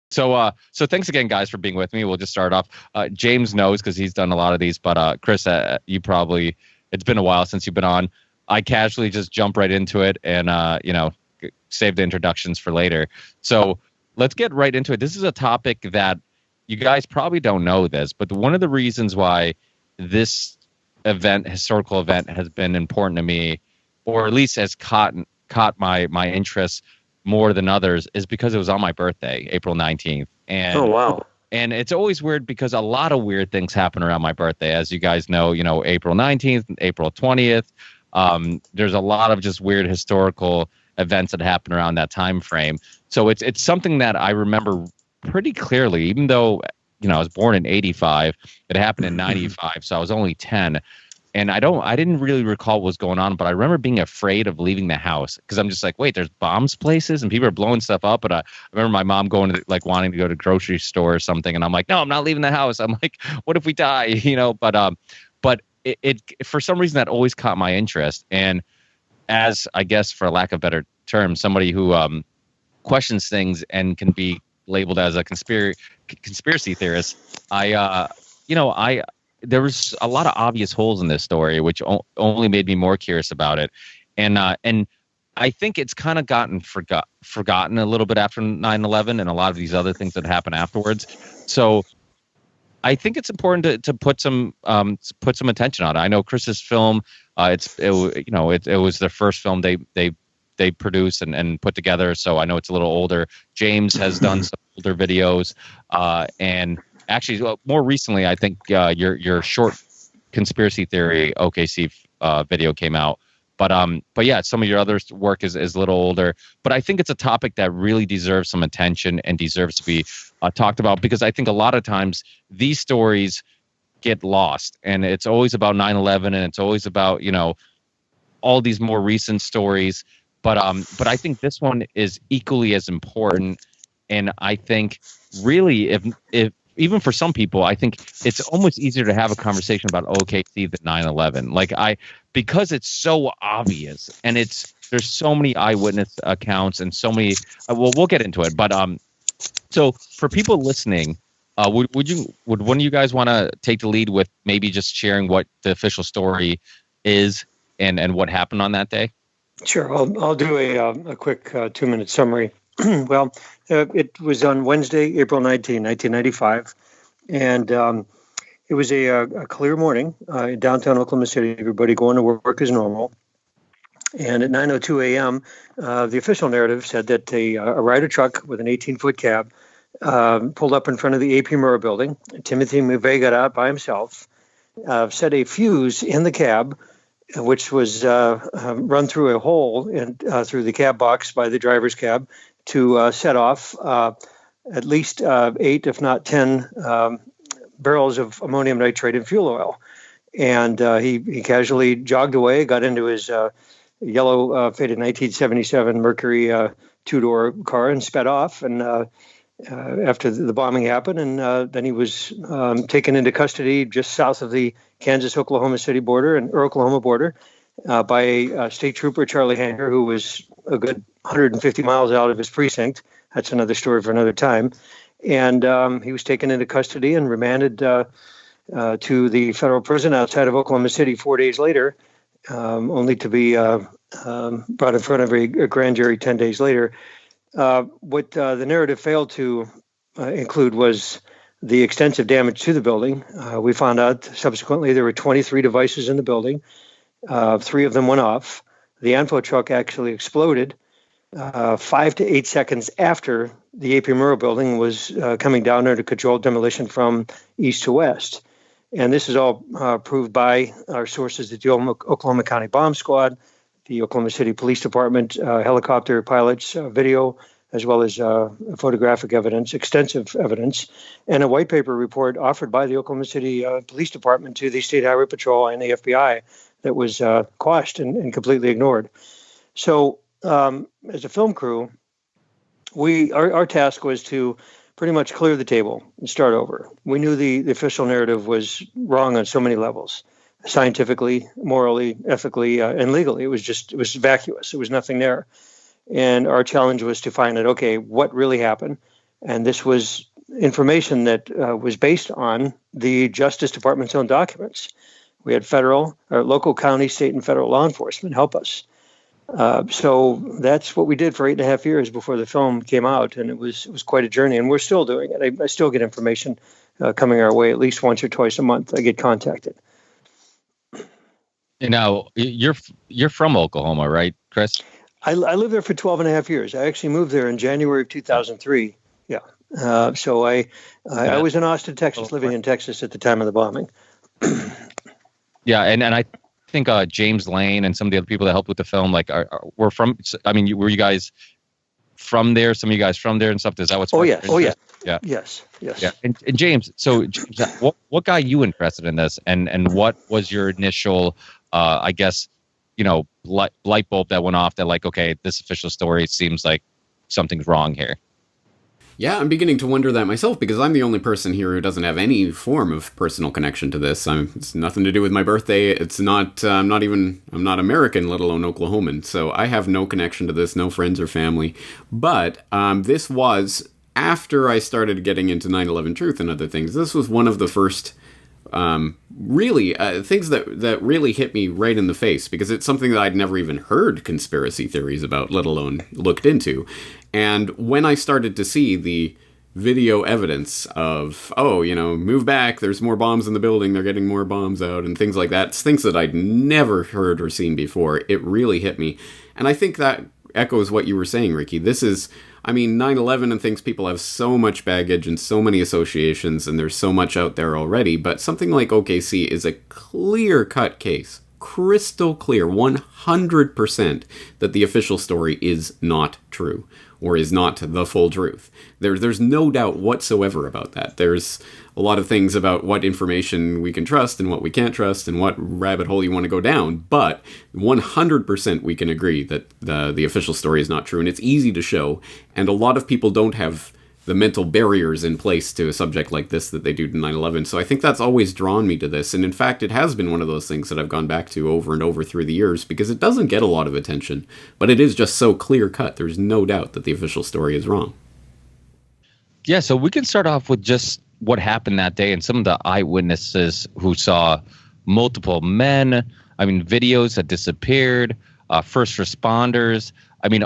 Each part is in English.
So thanks again, guys, for being with me. We'll just start off. James knows because he's done a lot of these, but Chris, you probably it's been a while since you've been on. I casually just jump right into it and save the introductions for later. So let's get right into it. This is a topic that you guys probably don't know this, but one of the reasons why this historical event, has been important to me, or at least has caught my interest more than others, is because it was on my birthday, April 19th. Oh, And wow. and it's always weird because a lot of weird things happen around my birthday. As you guys know, April 19th, April 20th. There's a lot of just weird historical events that happen around that time frame. So it's something that I remember pretty clearly, even though, I was born in 85, it happened in 95. So I was only 10. And I didn't really recall what was going on, but I remember being afraid of leaving the house because I'm just like, wait, there's bombs places and people are blowing stuff up. But I remember my mom going to wanting to go to grocery store or something. And I'm like, no, I'm not leaving the house. I'm like, what if we die? But it for some reason that always caught my interest. And as, I guess, for lack of better term, somebody who questions things and can be labeled as a conspiracy theorist, there was a lot of obvious holes in this story, which only made me more curious about it. And I think it's kind of gotten forgotten a little bit after 9/11 and a lot of these other things that happen afterwards. So I think it's important to put some attention on it. I know Chris's film, it was their first film they produced and put together. So I know it's a little older. James has done some older videos, and actually, more recently, I think your short conspiracy theory OKC video came out. But yeah, some of your other work is a little older. But I think it's a topic that really deserves some attention and deserves to be talked about, because I think a lot of times these stories get lost, and it's always about 9/11, and it's always about all these more recent stories. But I think this one is equally as important, and I think really if even for some people, I think it's almost easier to have a conversation about OKC than 9/11. Because it's so obvious, and there's so many eyewitness accounts and so many. We'll get into it, but so for people listening, would one of you guys want to take the lead with maybe just sharing what the official story is and what happened on that day? Sure. I'll do a quick 2-minute summary. Well, it was on Wednesday, April 19, 1995, and it was a clear morning in downtown Oklahoma City. Everybody going to work as normal. And at 9:02 a.m., the official narrative said that a Ryder truck with an 18-foot cab pulled up in front of the AP Murrah building. Timothy McVeigh got out by himself, set a fuse in the cab, which was run through a hole through the cab box by the driver's cab to set off at least 8, if not 10, barrels of ammonium nitrate and fuel oil. And he casually jogged away, got into his yellow faded 1977 Mercury two-door car and sped off. And after the bombing happened, and then he was taken into custody just south of the Kansas-Oklahoma City border or Oklahoma border by State Trooper Charlie Hanger, who was a good 150 miles out of his precinct. That's another story for another time. And he was taken into custody and remanded to the federal prison outside of Oklahoma City 4 days later, only to be brought in front of a grand jury 10 days later. What the narrative failed to include was the extensive damage to the building. We found out subsequently there were 23 devices in the building. 3 of them went off. The ANFO truck actually exploded 5 to 8 seconds after the AP Murrah building was coming down under controlled demolition from east to west. And this is all proved by our sources at the Oklahoma County Bomb Squad, the Oklahoma City Police Department, helicopter pilots, video, as well as photographic evidence, extensive evidence, and a white paper report offered by the Oklahoma City Police Department to the State Highway Patrol and the FBI that was quashed and completely ignored. So as a film crew, our task was to pretty much clear the table and start over. We knew the official narrative was wrong on so many levels, scientifically, morally, ethically, and legally. It was vacuous. There was nothing there. And our challenge was to find out, okay, what really happened? And this was information that was based on the Justice Department's own documents. We had federal, or local, county, state, and federal law enforcement help us. So that's what we did for 8.5 years before the film came out, and it was quite a journey. And we're still doing it. I still get information coming our way at least once or twice a month. I get contacted. You're from Oklahoma, right, Chris? I lived there for 12.5 years. I actually moved there in January of 2003. Yeah. So I was in Austin, Texas, living in Texas at the time of the bombing. Yeah, and I think James Lane and some of the other people that helped with the film, were from. I mean, were you guys from there? Some of you guys from there and stuff. Is that what's? Oh yeah. Yeah. Yes. Yeah. And James, what got you interested in this, and what was your initial, I guess, light bulb that went off that okay, this official story seems like something's wrong here. Yeah, I'm beginning to wonder that myself, because I'm the only person here who doesn't have any form of personal connection to this. It's nothing to do with my birthday. It's not. I'm not American, let alone Oklahoman. So I have no connection to this, no friends or family. But this was after I started getting into 9/11 Truth and other things. This was one of the first things that really hit me right in the face, because it's something that I'd never even heard conspiracy theories about, let alone looked into. And when I started to see the video evidence of, move back, there's more bombs in the building, they're getting more bombs out, and things like that, it's things that I'd never heard or seen before, it really hit me. And I think that echoes what you were saying, Ricky. This is, 9/11 and things, people have so much baggage and so many associations, and there's so much out there already, but something like OKC is a clear-cut case, crystal clear, 100% that the official story is not true, or is not the full truth. There's no doubt whatsoever about that. There's a lot of things about what information we can trust and what we can't trust and what rabbit hole you want to go down, but 100% we can agree that the official story is not true, and it's easy to show, and a lot of people don't have the mental barriers in place to a subject like this that they do to 9/11. So I think that's always drawn me to this. And in fact, it has been one of those things that I've gone back to over and over through the years, because it doesn't get a lot of attention, but it is just so clear cut. There's no doubt that the official story is wrong. Yeah, so we can start off with just what happened that day and some of the eyewitnesses who saw multiple men. Videos that disappeared, first responders.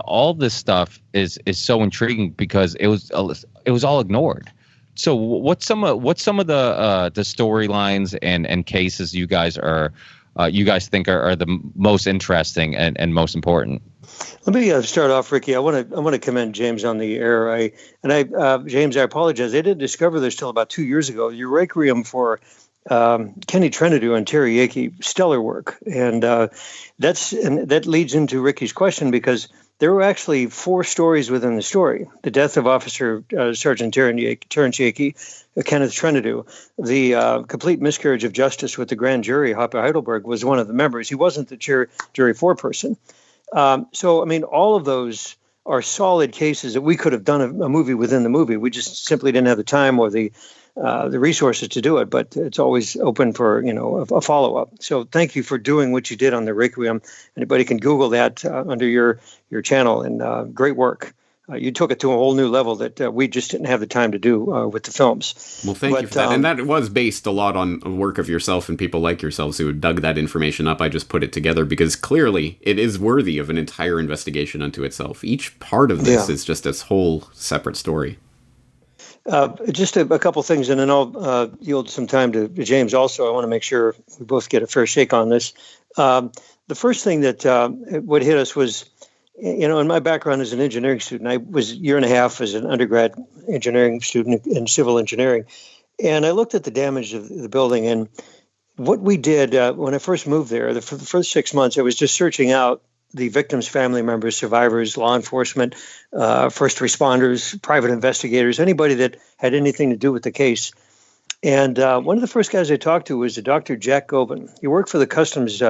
All this stuff is so intriguing because it was all ignored. So what's some of the storylines and cases you guys think are the most interesting and most important? Let me start off, Ricky. I want to commend James on the air. James, I apologize. I didn't discover this till about 2 years ago. Your requiem for Kenny Trenadu and Terry Yake, stellar work, and that leads into Ricky's question, because there were actually 4 stories within the story: the death of Officer Sergeant Terrence Yake, Kenneth Trenadu, the complete miscarriage of justice with the grand jury. Hoppe Heidelberg was one of the members. He wasn't the jury foreperson. All of those are solid cases that we could have done a movie within the movie. We just simply didn't have the time or the resources to do it, but it's always open for a follow-up. So thank you for doing what you did on the Requiem. Anybody can Google that under your channel, and great work. You took it to a whole new level that we just didn't have the time to do with the films. Well, thank you for that. And that was based a lot on work of yourself and people like yourselves who dug that information up. I just put it together because clearly it is worthy of an entire investigation unto itself. Each part of this is just this whole separate story. Just a couple things, and then I'll yield some time to James also. I want to make sure we both get a fair shake on this. The first thing that would hit us was, in my background as an engineering student, I was a year and a half as an undergrad engineering student in civil engineering. And I looked at the damage of the building. And what we did when I first moved there, for the first 6 months, I was just searching out the victims' family members, survivors, law enforcement, first responders, private investigators, anybody that had anything to do with the case. And one of the first guys I talked to was Dr. Jack Gobin. He worked for the Customs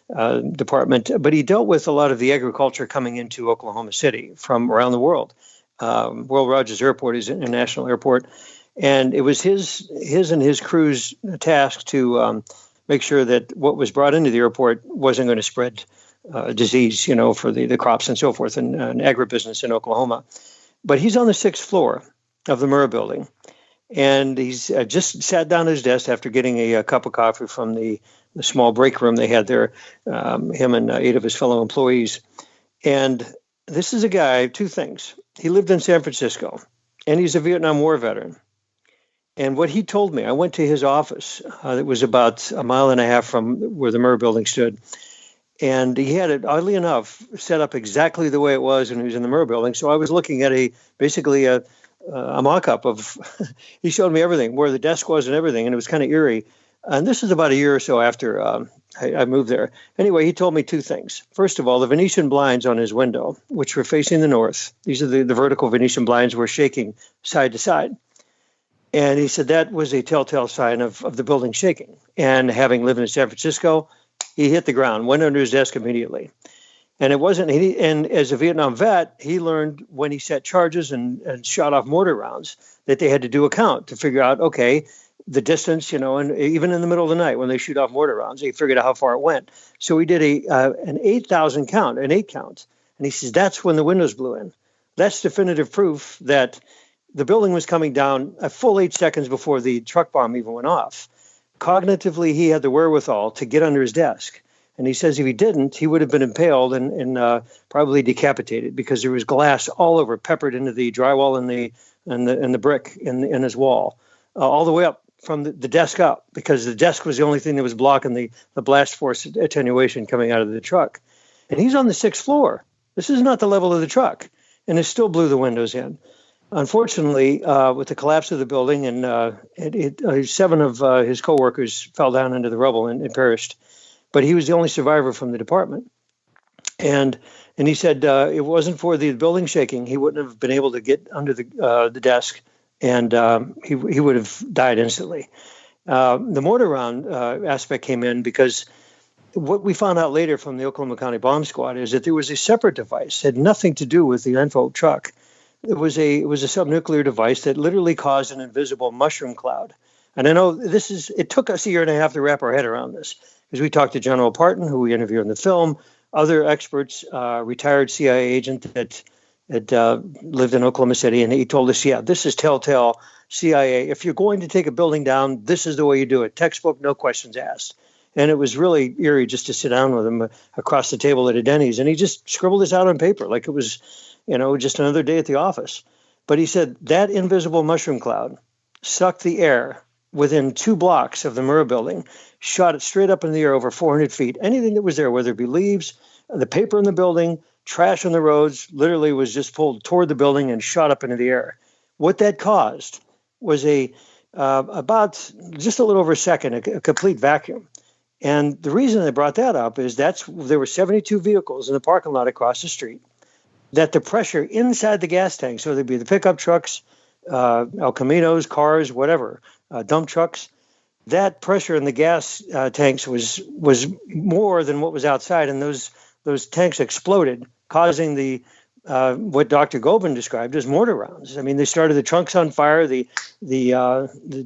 Department, but he dealt with a lot of the agriculture coming into Oklahoma City from around the world. World Rogers Airport is an international airport. And it was his and his crew's task to make sure that what was brought into the airport wasn't going to spread disease, for the crops and so forth, and agribusiness in Oklahoma. But he's on the 6th floor, of the Murrah building. And he's just sat down at his desk after getting a cup of coffee from the small break room they had there, him and 8 of his fellow employees. And this is a guy, 2 things. He lived in San Francisco, and he's a Vietnam War veteran. And what he told me, I went to his office. It was about 1.5 miles from where the Murrah building stood. And he had it, oddly enough, set up exactly the way it was when he was in the Murrah building. So I was looking at basically a mock-up of, he showed me everything, where the desk was and everything, and it was kind of eerie. And this is about a year or so after I moved there. Anyway, he told me 2 things. First of all, the Venetian blinds on his window, which were facing the north, these are the vertical Venetian blinds, were shaking side to side. And he said that was a telltale sign of the building shaking. And having lived in San Francisco, he hit the ground, went under his desk immediately. And it wasn't, and as a Vietnam vet, he learned when he set charges and shot off mortar rounds that they had to do a count to figure out, okay, the distance, and even in the middle of the night when they shoot off mortar rounds, they figured out how far it went. So he did an 8,000 count, an 8 count. And he says, that's when the windows blew in. That's definitive proof that the building was coming down a full 8 seconds before the truck bomb even went off. Cognitively, he had the wherewithal to get under his desk. And he says if he didn't, he would have been impaled and probably decapitated because there was glass all over, peppered into the drywall and the brick in his wall, all the way up from the desk up, because the desk was the only thing that was blocking the blast force attenuation coming out of the truck. And he's on the 6th floor. This is not the level of the truck, and it still blew the windows in. Unfortunately, with the collapse of the building, and 7 of his coworkers fell down into the rubble and perished. But he was the only survivor from the department. And he said it wasn't for the building shaking, he wouldn't have been able to get under the desk, and he would have died instantly. The mortar round aspect came in because what we found out later from the Oklahoma County Bomb Squad is that there was a separate device, had nothing to do with the info truck. It was a subnuclear device that literally caused an invisible mushroom cloud. And I know it took us 1.5 years to wrap our head around this, because we talked to General Parton, who we interviewed in the film, other experts, retired CIA agent that lived in Oklahoma City, and he told us, yeah, this is telltale CIA. If you're going to take a building down, this is the way you do it. Textbook, no questions asked. And it was really eerie just to sit down with him across the table at a Denny's, and he just scribbled this out on paper like it was, just another day at the office. But he said that invisible mushroom cloud sucked the air within 2 blocks of the Murrah building, shot it straight up in the air over 400 feet. Anything that was there, whether it be leaves, the paper in the building, trash on the roads, literally was just pulled toward the building and shot up into the air. What that caused was about just a little over a second, a complete vacuum. And the reason I brought that up is there were 72 vehicles in the parking lot across the street, that the pressure inside the gas tank, so there'd be the pickup trucks, El Caminos, cars, whatever, dump trucks, that pressure in the gas tanks was more than what was outside, and those tanks exploded, causing the what Dr. Gobin described as mortar rounds. I mean, they started the trunks on fire, the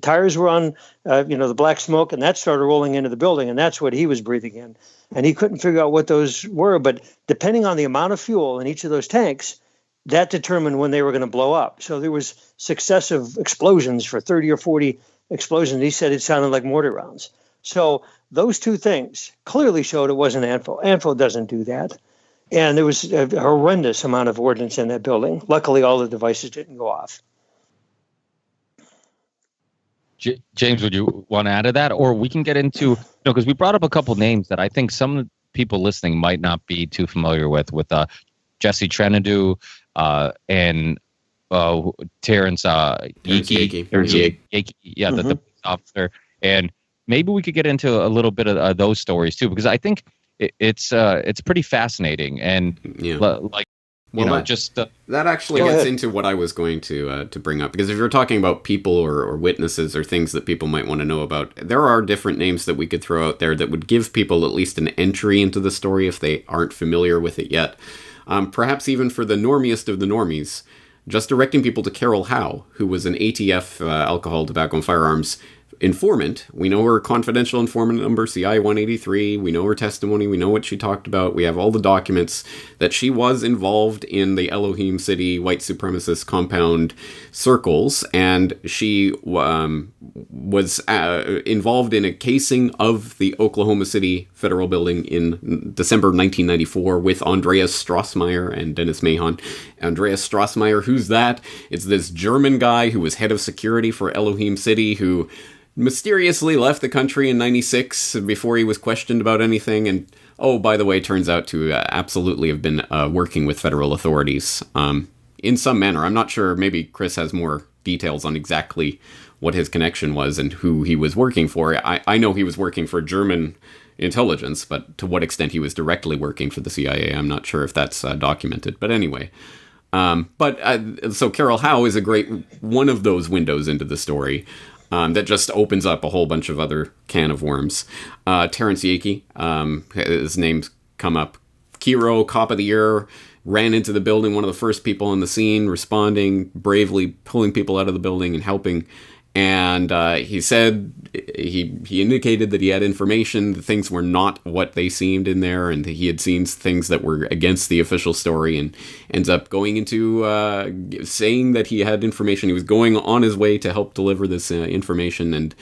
tires were on, the black smoke, and that started rolling into the building, and that's what he was breathing in. And he couldn't figure out what those were, but depending on the amount of fuel in each of those tanks, that determined when they were going to blow up. So there was successive explosions for 30 or 40 explosions. He said it sounded like mortar rounds. So those 2 things clearly showed it wasn't ANFO. ANFO doesn't do that. And there was a horrendous amount of ordnance in that building. Luckily, all the devices didn't go off. James, would you want to add to that? Or we can get into, because we brought up a couple names that I think some people listening might not be too familiar with Jesse Trenadu and Terrence Yake. Yeah, the officer. And maybe we could get into a little bit of those stories too, because I think it's pretty fascinating. And that actually gets into what I was going to bring up, because if you're talking about people or witnesses or things that people might want to know about, there are different names that we could throw out there that would give people at least an entry into the story if they aren't familiar with it yet. Perhaps even for the normiest of the normies, just directing people to Carol Howe, who was an ATF alcohol, tobacco, and firearms informant. We know her confidential informant number, CI 183. We know her testimony. We know what she talked about. We have all the documents that she was involved in the Elohim City white supremacist compound circles, and she was involved in a casing of the Oklahoma City Federal Building in December 1994 with Andreas Strassmeyer and Dennis Mahon. Andreas Strassmeyer, who's that? It's this German guy who was head of security for Elohim City, who mysteriously left the country in 96 before he was questioned about anything, and oh, by the way, turns out to absolutely have been working with federal authorities in some manner. I'm not sure, maybe Chris has more details on exactly what his connection was and who he was working for. I know he was working for German intelligence, but to what extent he was directly working for the CIA, I'm not sure if that's documented. But anyway, so Carol Howe is a great one of those windows into the story. That just opens up a whole bunch of other can of worms. Terrence Yakey, his name's come up. Kiro, Cop of the Year, ran into the building, one of the first people on the scene, responding, bravely pulling people out of the building and helping. And he said, he indicated that he had information, that things were not what they seemed in there, and he had seen things that were against the official story, and ends up going into saying that he had information. He was going on his way to help deliver this information, and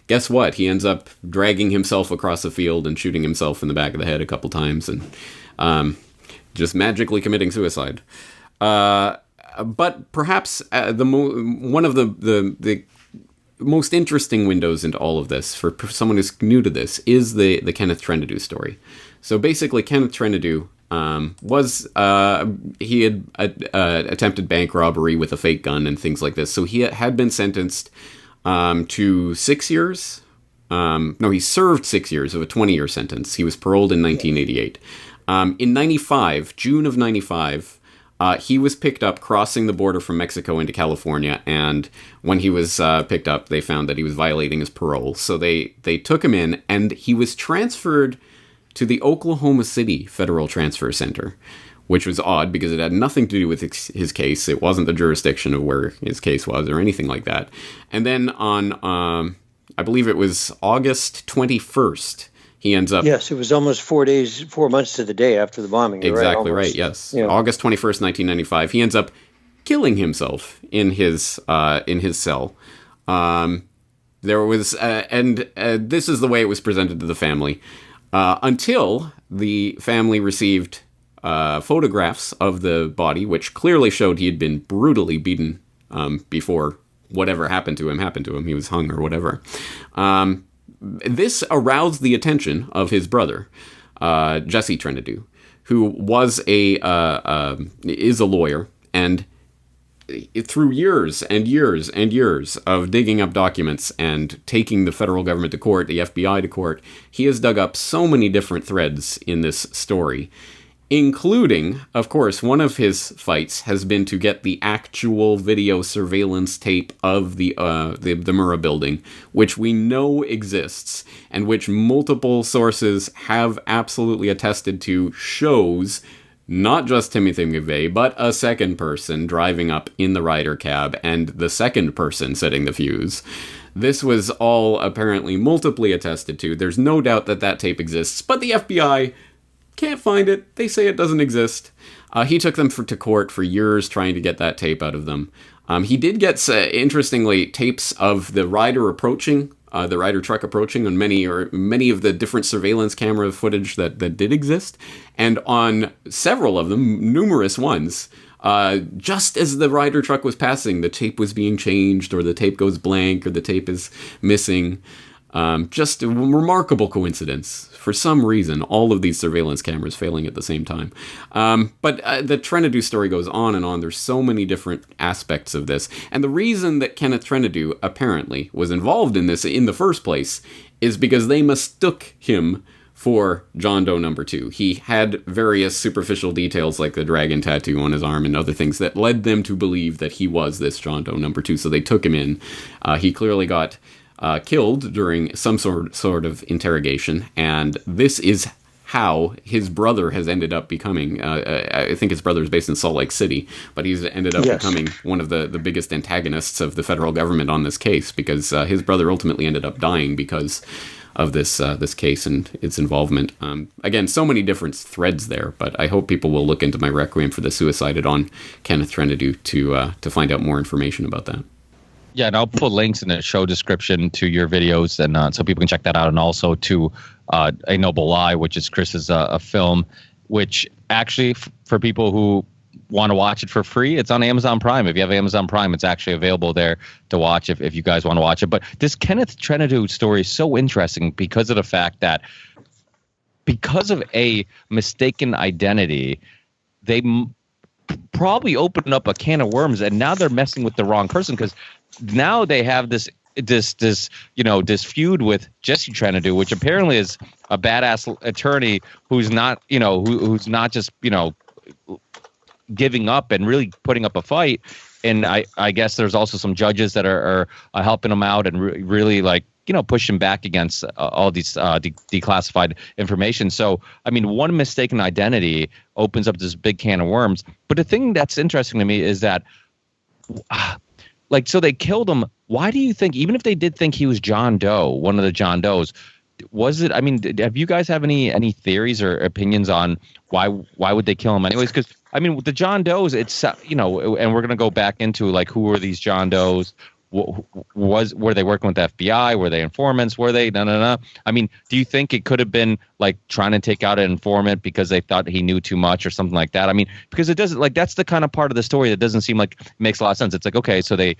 guess what? He ends up dragging himself across the field and shooting himself in the back of the head a couple times, and just magically committing suicide. But perhaps one of the most interesting windows into all of this, for someone who's new to this, is the Kenneth Trendadu story. So basically, Kenneth Trendadu he had attempted bank robbery with a fake gun and things like this. So he had been sentenced to 6 years. No, he served 6 years of a 20-year sentence. He was paroled in 1988. In 95, June of 95, he was picked up crossing the border from Mexico into California, and when he was picked up, they found that he was violating his parole. So they took him in, and he was transferred to the Oklahoma City Federal Transfer Center, which was odd because it had nothing to do with his case. It wasn't the jurisdiction of where his case was or anything like that. And then on, I believe it was August 21st, he ends up... Yes, it was almost 4 months to the day after the bombing. Exactly right, yes. Yeah. August 21st, 1995. He ends up killing himself in his cell. There was... and this is the way it was presented to the family. Until the family received photographs of the body, which clearly showed he had been brutally beaten before whatever happened to him. He was hung or whatever. This aroused the attention of his brother, Jesse Trendadu, who was is a lawyer, and through years and years and years of digging up documents and taking the federal government to court, the FBI to court, he has dug up so many different threads in this story, including, of course, one of his fights has been to get the actual video surveillance tape of the Murrah building, which we know exists, and which multiple sources have absolutely attested to shows not just Timothy McVeigh, but a second person driving up in the Ryder cab, and the second person setting the fuse. This was all apparently multiply attested to. There's no doubt that tape exists, but the FBI can't find it. They say it doesn't exist. He took them to court for years trying to get that tape out of them. He did get, interestingly, tapes of the Ryder approaching, the Ryder truck approaching, on many of the different surveillance camera footage that did exist. And on several of them, numerous ones, just as the Ryder truck was passing, the tape was being changed, or the tape goes blank, or the tape is missing. Just a remarkable coincidence. For some reason, all of these surveillance cameras failing at the same time. But the Trendadu story goes on and on. There's so many different aspects of this. And the reason that Kenneth Trendadu apparently was involved in this in the first place is because they mistook him for John Doe number 2. He had various superficial details like the dragon tattoo on his arm and other things that led them to believe that he was this John Doe number 2. So they took him in. He clearly got killed during some sort of interrogation, and this is how his brother has ended up becoming, I think his brother is based in Salt Lake City, but he's ended up becoming one of the biggest antagonists of the federal government on this case, because his brother ultimately ended up dying because of this case and its involvement. Again, so many different threads there, but I hope people will look into my Requiem for the Suicided on Kenneth Trentadue to find out more information about that. Yeah, and I'll put links in the show description to your videos, and so people can check that out, and also to A Noble Lie, which is Chris's a film, which actually for people who want to watch it for free, it's on Amazon Prime. If you have Amazon Prime, it's actually available there to watch if you guys want to watch it. But this Kenneth Trentadue story is so interesting because of the fact that because of a mistaken identity, they probably opened up a can of worms, and now they're messing with the wrong person, because now they have this feud with Jesse Trentadue, which apparently is a badass attorney who's not, who's not just, giving up and really putting up a fight. And I guess there's also some judges that are helping him out and really pushing back against all these declassified information. So, I mean, one mistaken identity opens up this big can of worms. But the thing that's interesting to me is that, so they killed him. Why do you think, even if they did think he was John Doe, one of the John Does, was it? I mean, have you guys have any theories or opinions on why would they kill him anyways? Because I mean, with the John Does, it's and we're gonna go back into who were these John Does? Were they working with the FBI? Were they informants? Were they no? I mean, do you think it could have been trying to take out an informant because they thought he knew too much or something like that? I mean, because it doesn't that's the kind of part of the story that doesn't seem like makes a lot of sense. It's okay, so they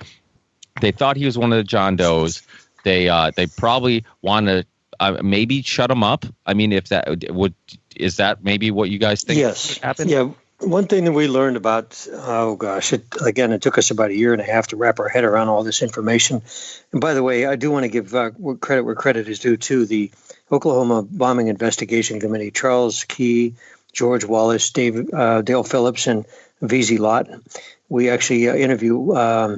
thought he was one of the John Does. They probably want to maybe shut him up. I mean, is that maybe what you guys think happened? Yeah. One thing that we learned about, it took us about a year and a half to wrap our head around all this information. And by the way, I do want to give credit where credit is due to the Oklahoma Bombing Investigation Committee, Charles Key, George Wallace, Dale Phillips, and VZ Lott. We actually interview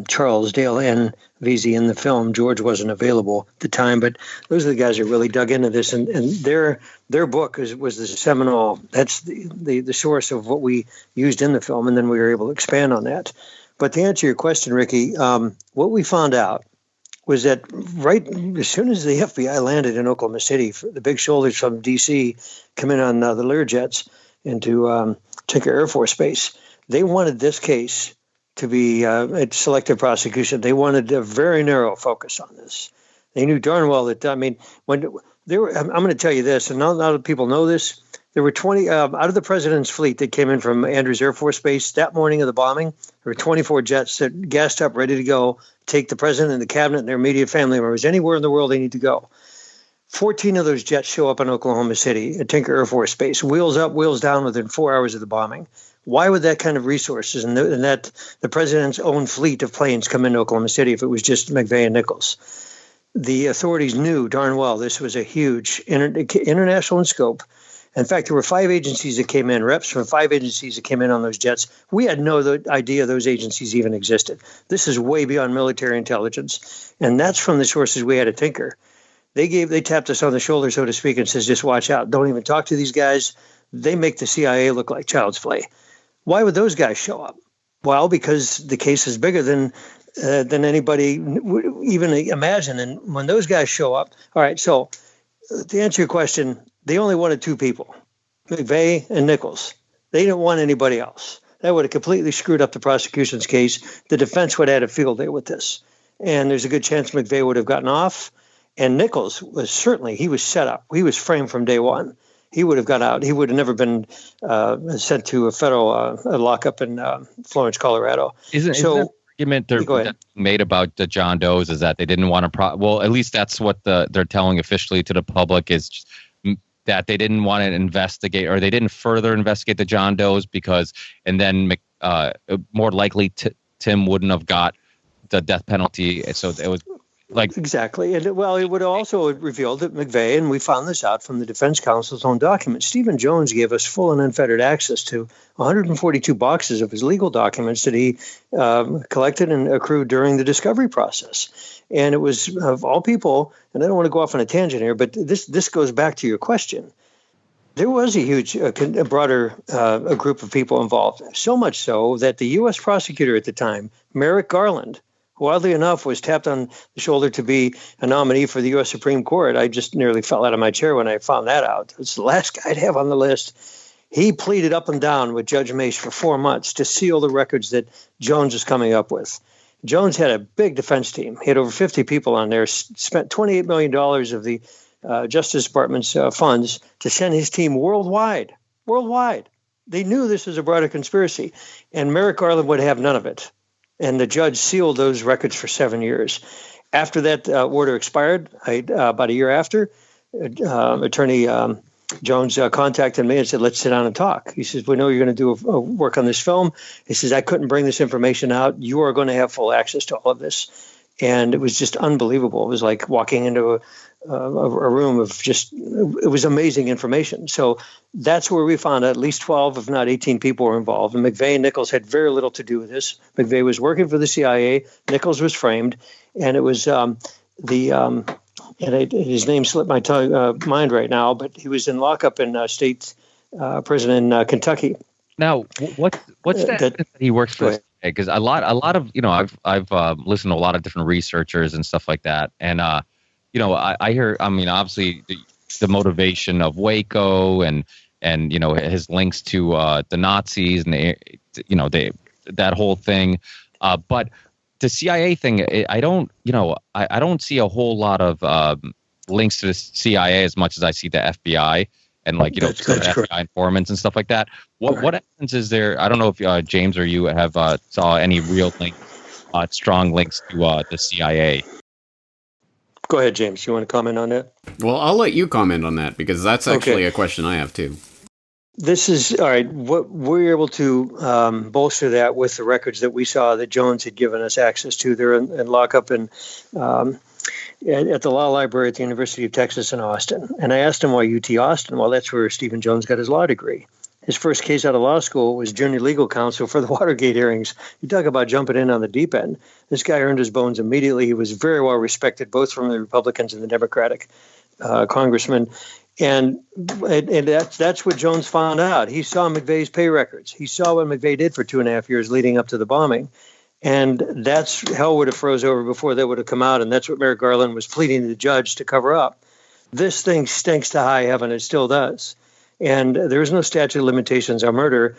Charles, Dale, and VZ in the film. George wasn't available at the time, but those are the guys that really dug into this, and their book was the seminal. That's the source of what we used in the film, and then we were able to expand on that. But to answer your question, Ricky, what we found out was that right as soon as the FBI landed in Oklahoma City, the big shoulders from D.C. come in on the Learjets into Tinker Air Force Base. They wanted this case to be a selective prosecution. They wanted a very narrow focus on this. They knew darn well that, when there were, I'm going to tell you this, and not a lot of people know this, there were 20, out of the president's fleet that came in from Andrews Air Force Base that morning of the bombing, there were 24 jets that gassed up, ready to go, take the president and the cabinet and their immediate family members anywhere in the world they need to go. 14 of those jets show up in Oklahoma City at Tinker Air Force Base, wheels up, wheels down within 4 hours of the bombing. Why would that kind of resources and that the president's own fleet of planes come into Oklahoma City if it was just McVeigh and Nichols? The authorities knew darn well this was a huge international in scope. In fact, there were 5 agencies that came in, reps from 5 agencies that came in on those jets. We had no idea those agencies even existed. This is way beyond military intelligence, and that's from the sources we had at Tinker. They tapped us on the shoulder, so to speak, and says, just watch out. Don't even talk to these guys. They make the CIA look like child's play. Why would those guys show up? Well, because the case is bigger than anybody would even imagine. And when those guys show up, all right, so to answer your question, they only wanted 2 people, McVeigh and Nichols. They didn't want anybody else. That would have completely screwed up the prosecution's case. The defense would have had a field day with this. And there's a good chance McVeigh would have gotten off. And Nichols was he was set up. He was framed from day one. He would have got out. He would have never been sent to a federal lockup in Florence, Colorado. Isn't the argument they're made about the John Does is that they didn't want to well, at least that's what they're telling officially to the public, is that they didn't want to investigate, or they didn't further investigate the John Does because, and then more likely Tim wouldn't have got the death penalty. So it was exactly. And it would also have revealed that McVeigh, and we found this out from the defense counsel's own documents, Stephen Jones gave us full and unfettered access to 142 boxes of his legal documents that he collected and accrued during the discovery process. And it was, of all people, and I don't want to go off on a tangent here, but this goes back to your question. There was a huge, a broader a group of people involved. So much so that the U.S. prosecutor at the time, Merrick Garland, who oddly enough was tapped on the shoulder to be a nominee for the U.S. Supreme Court. I just nearly fell out of my chair when I found that out. It's the last guy I'd have on the list. He pleaded up and down with Judge Mace for 4 months to seal the records that Jones was coming up with. Jones had a big defense team. He had over 50 people on there, spent $28 million of the Justice Department's funds to send his team worldwide. They knew this was a broader conspiracy, and Merrick Garland would have none of it. And the judge sealed those records for 7 years. After that order expired, about a year after, Attorney Jones contacted me and said, let's sit down and talk. He says, we know you're going to do a work on this film. He says, I couldn't bring this information out. You are going to have full access to all of this. And it was just unbelievable. It was like walking into a room of just, it was amazing information. So that's where we found out at least 12, if not 18 people were involved. And McVeigh and Nichols had very little to do with this. McVeigh was working for the CIA. Nichols was framed. And it was his name slipped my mind right now, but he was in lockup in state prison in Kentucky. Now, what's that he works for? Because a lot of I've listened to a lot of different researchers and stuff like that, and I hear, obviously the motivation of Waco and his links to the Nazis and that whole thing, but the CIA thing, I don't see a whole lot of links to the CIA as much as I see the FBI and that's FBI informants and stuff like that. What evidence is there? I don't know if James or you have saw any real strong links to the CIA. Go ahead, James. You want to comment on that? Well, I'll let you comment on that because that's actually a question I have too. This is all right. What we're able to bolster that with the records that we saw that Jones had given us access to. They're in lockup at the law library at the University of Texas in Austin. And I asked him why UT Austin. Well, that's where Stephen Jones got his law degree. His first case out of law school was junior legal counsel for the Watergate hearings. You talk about jumping in on the deep end. This guy earned his bones immediately. He was very well respected, both from the Republicans and the Democratic congressmen. And that's what Jones found out. He saw McVeigh's pay records. He saw what McVeigh did for 2.5 years leading up to the bombing. And that's hell would have froze over before that would have come out. And that's what Merrick Garland was pleading to the judge to cover up. This thing stinks to high heaven. It still does. And there is no statute of limitations on murder.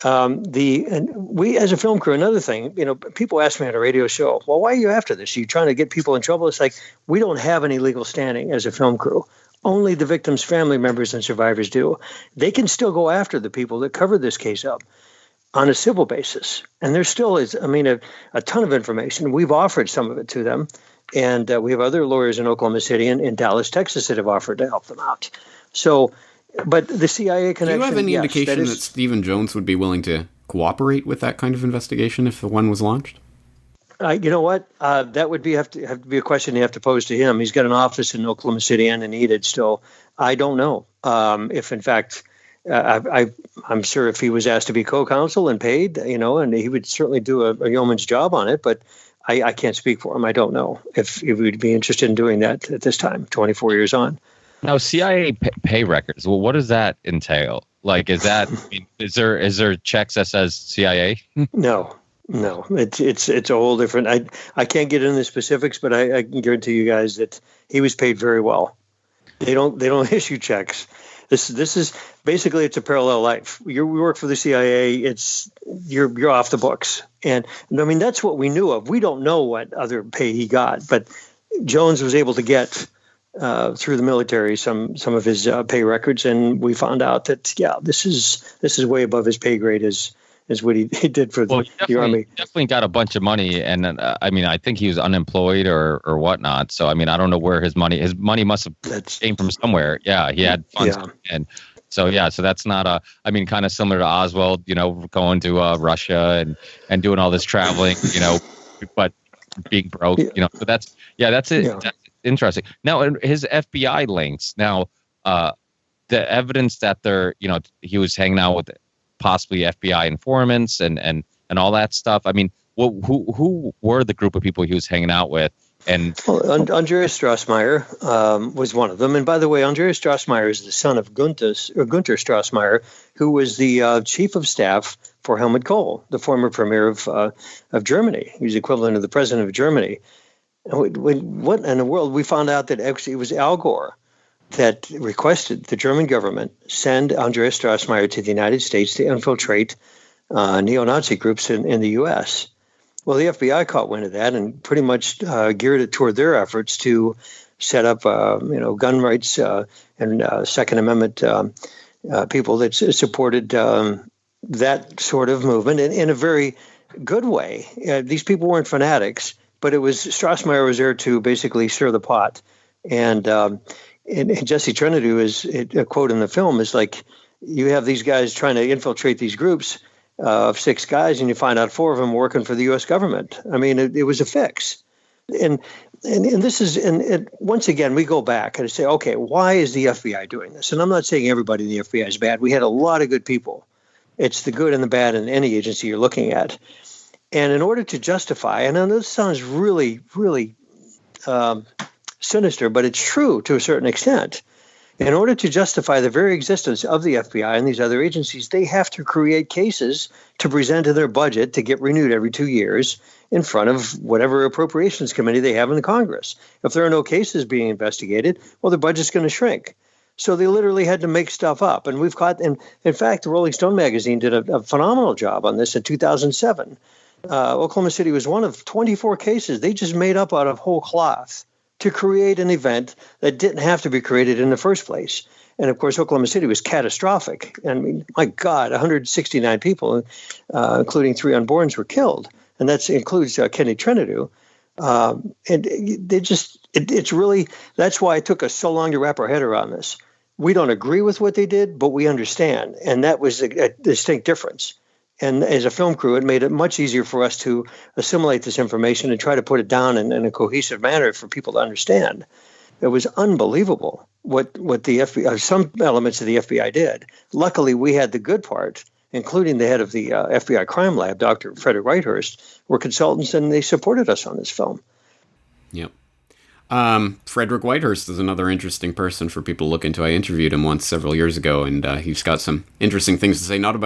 We, as a film crew, another thing, people ask me on a radio show, well, why are you after this? Are you trying to get people in trouble? It's like, we don't have any legal standing as a film crew. Only the victims' family members and survivors do. They can still go after the people that covered this case up on a civil basis. And there still is, a ton of information. We've offered some of it to them. And we have other lawyers in Oklahoma City and in Dallas, Texas that have offered to help them out. So, but the CIA connection. Do you have any indication that Stephen Jones would be willing to cooperate with that kind of investigation if the one was launched? You know what? That would have to be a question you have to pose to him. He's got an office in Oklahoma City and in Enid still. I don't know if, in fact, I'm sure if he was asked to be co-counsel and paid, and he would certainly do a yeoman's job on it. But I can't speak for him. I don't know if he would be interested in doing that at this time, 24 years on. Now, CIA pay records. Well, what does that entail? Like, is there checks that says CIA? No, it's a whole different. I can't get into the specifics, but I can guarantee you guys that he was paid very well. They don't issue checks. This is basically, it's a parallel life. We work for the CIA. You're off the books, and that's what we knew of. We don't know what other pay he got, but Jones was able to get through the military some of his pay records, and we found out that this is way above his pay grade as what he did for the Army. He definitely got a bunch of money, and I think he was unemployed or whatnot. So I don't know where his money must have came from somewhere. Yeah, he had funds, and so that's not kind of similar to Oswald, going to Russia and doing all this traveling, but being broke, So that's it. Yeah. That's interesting. Now, his FBI links. Now, the evidence that he was hanging out with possibly FBI informants and all that stuff. Who were the group of people he was hanging out with? And Well, Andreas Strassmeyer was one of them. And by the way, Andreas Strassmeyer is the son of Gunther Strassmeyer, who was the chief of staff for Helmut Kohl, the former premier of Germany. He was the equivalent of the president of Germany. And what in the world? We found out that actually it was Al Gore that requested the German government send Andreas Strassmeyer to the United States to infiltrate neo-Nazi groups in the U.S. Well, the FBI caught wind of that and pretty much geared it toward their efforts to set up, gun rights and Second Amendment people that supported that sort of movement in a very good way. These people weren't fanatics, but it was Strassmeyer was there to basically stir the pot. And Jesse Trentadue is a quote in the film is like, you have these guys trying to infiltrate these groups of 6 guys, and you find out 4 of them working for the U.S. government. I mean, it was a fix. And this is, and once again, we go back and say, okay, why is the FBI doing this? And I'm not saying everybody in the FBI is bad. We had a lot of good people. It's the good and the bad in any agency you're looking at. And in order to justify, and I know this sounds really, really sinister, but it's true to a certain extent. In order to justify the very existence of the FBI and these other agencies, they have to create cases to present to their budget to get renewed every 2 years in front of whatever appropriations committee they have in the Congress. If there are no cases being investigated, well, the budget's going to shrink. So they literally had to make stuff up. And we've got, and in fact, the Rolling Stone magazine did a phenomenal job on this in 2007. Oklahoma City was one of 24 cases they just made up out of whole cloth to create an event that didn't have to be created in the first place. And of course, Oklahoma City was catastrophic. I mean, my God, 169 people, including 3 unborns, were killed. And that includes Kenny Trentadue. And it's really, that's why it took us so long to wrap our head around this. We don't agree with what they did, but we understand. And that was a distinct difference. And as a film crew, it made it much easier for us to assimilate this information and try to put it down in a cohesive manner for people to understand. It was unbelievable what the FBI, some elements of the FBI did. Luckily, we had the good part, including the head of the FBI crime lab, Dr. Frederick Whitehurst, were consultants, and they supported us on this film. Yep. Frederick Whitehurst is another interesting person for people to look into. I interviewed him once several years ago, and he's got some interesting things to say, not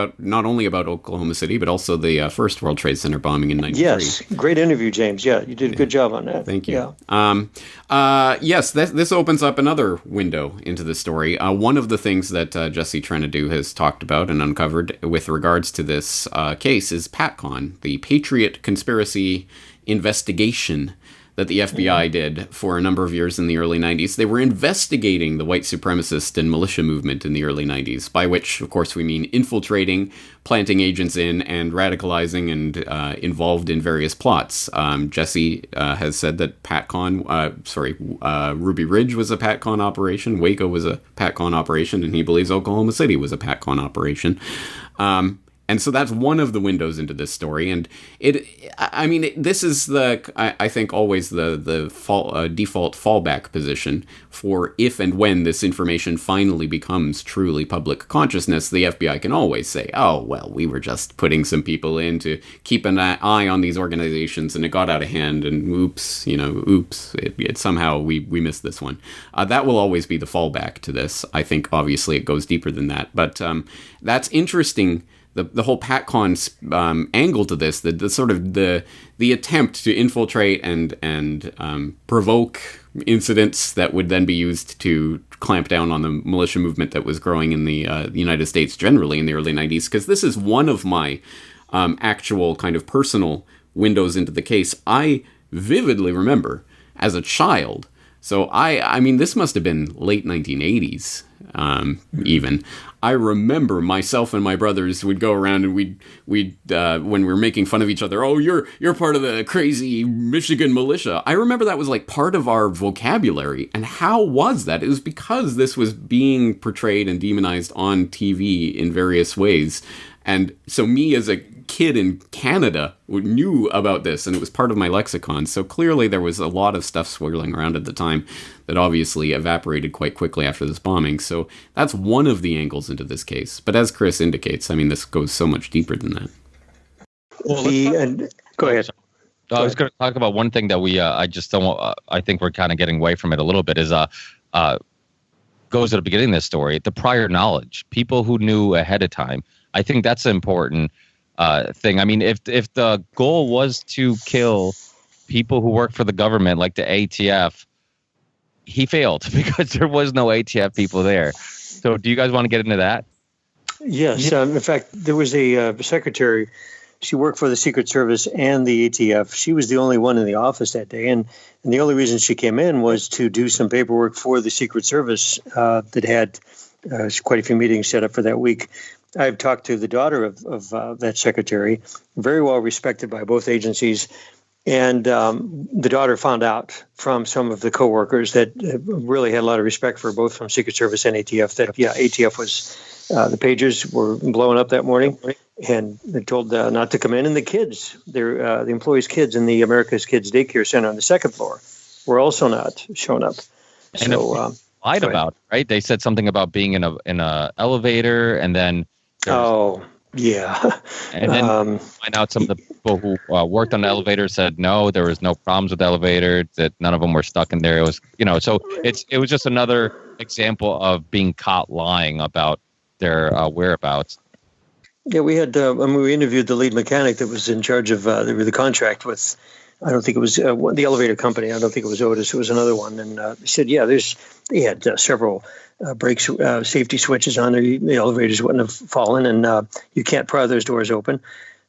only about Oklahoma City, but also the first World Trade Center bombing in 93. Yes, great interview, James. Yeah, you did a good job on that. Thank you. Yeah. Yes, this opens up another window into the story. One of the things that Jesse Trentadue has talked about and uncovered with regards to this case is PatCon, the Patriot Conspiracy Investigation that the FBI did for a number of years in the early 90s. They were investigating the white supremacist and militia movement in the early 90s, by which, of course, we mean infiltrating, planting agents in, and radicalizing and involved in various plots. Jesse has said that Ruby Ridge was a PatCon operation, Waco was a PatCon operation, and he believes Oklahoma City was a PatCon operation. And so that's one of the windows into this story. And this is I think always the default fallback position for if and when this information finally becomes truly public consciousness. The FBI can always say, oh, well, we were just putting some people in to keep an eye on these organizations, and it got out of hand, and oops, it somehow we missed this one. That will always be the fallback to this. I think obviously it goes deeper than that. But that's interesting. The whole PatCon angle to this, the sort of the attempt to infiltrate and provoke incidents that would then be used to clamp down on the militia movement that was growing in the United States generally in the early 90s, because this is one of my actual kind of personal windows into the case. I vividly remember as a child, so I mean, this must have been late 1980s even. I remember myself and my brothers would go around and we'd when we were making fun of each other, oh, you're part of the crazy Michigan militia. I remember that was like part of our vocabulary. And how was that? It was because this was being portrayed and demonized on TV in various ways. And so me as a kid in Canada knew about this, and it was part of my lexicon. So clearly there was a lot of stuff swirling around at the time that obviously evaporated quite quickly after this bombing. So that's one of the angles into this case. But as Chris indicates, I mean, this goes so much deeper than that. Go ahead. I was going to talk about one thing that I just don't. I think we're kind of getting away from it a little bit. Is goes at the beginning of this story, the prior knowledge, people who knew ahead of time. I think that's an important thing. I mean, if the goal was to kill people who work for the government, like the ATF, he failed because there was no ATF people there. So do you guys want to get into that? Yes. In fact, there was a secretary. She worked for the Secret Service and the ATF. She was the only one in the office that day. And the only reason she came in was to do some paperwork for the Secret Service that had quite a few meetings set up for that week. I've talked to the daughter of that secretary, very well respected by both agencies. And the daughter found out from some of the coworkers that really had a lot of respect for both from Secret Service and ATF that, ATF was, the pagers were blowing up that morning. And they told not to come in. And the kids, the employees' kids in the America's Kids Daycare Center on the second floor were also not showing up. And so lied about it, right? They said something about being in a elevator, and then yeah. And then find out some of the people who worked on the elevator said no, there was no problems with the elevator, that none of them were stuck in there. It was, so it was just another example of being caught lying about their whereabouts. Yeah, we had. We interviewed the lead mechanic that was in charge of the contract with. I don't think it was the elevator company. I don't think it was Otis. It was another one. And he said, they had several brakes, safety switches on there. The elevators wouldn't have fallen, and you can't pry those doors open.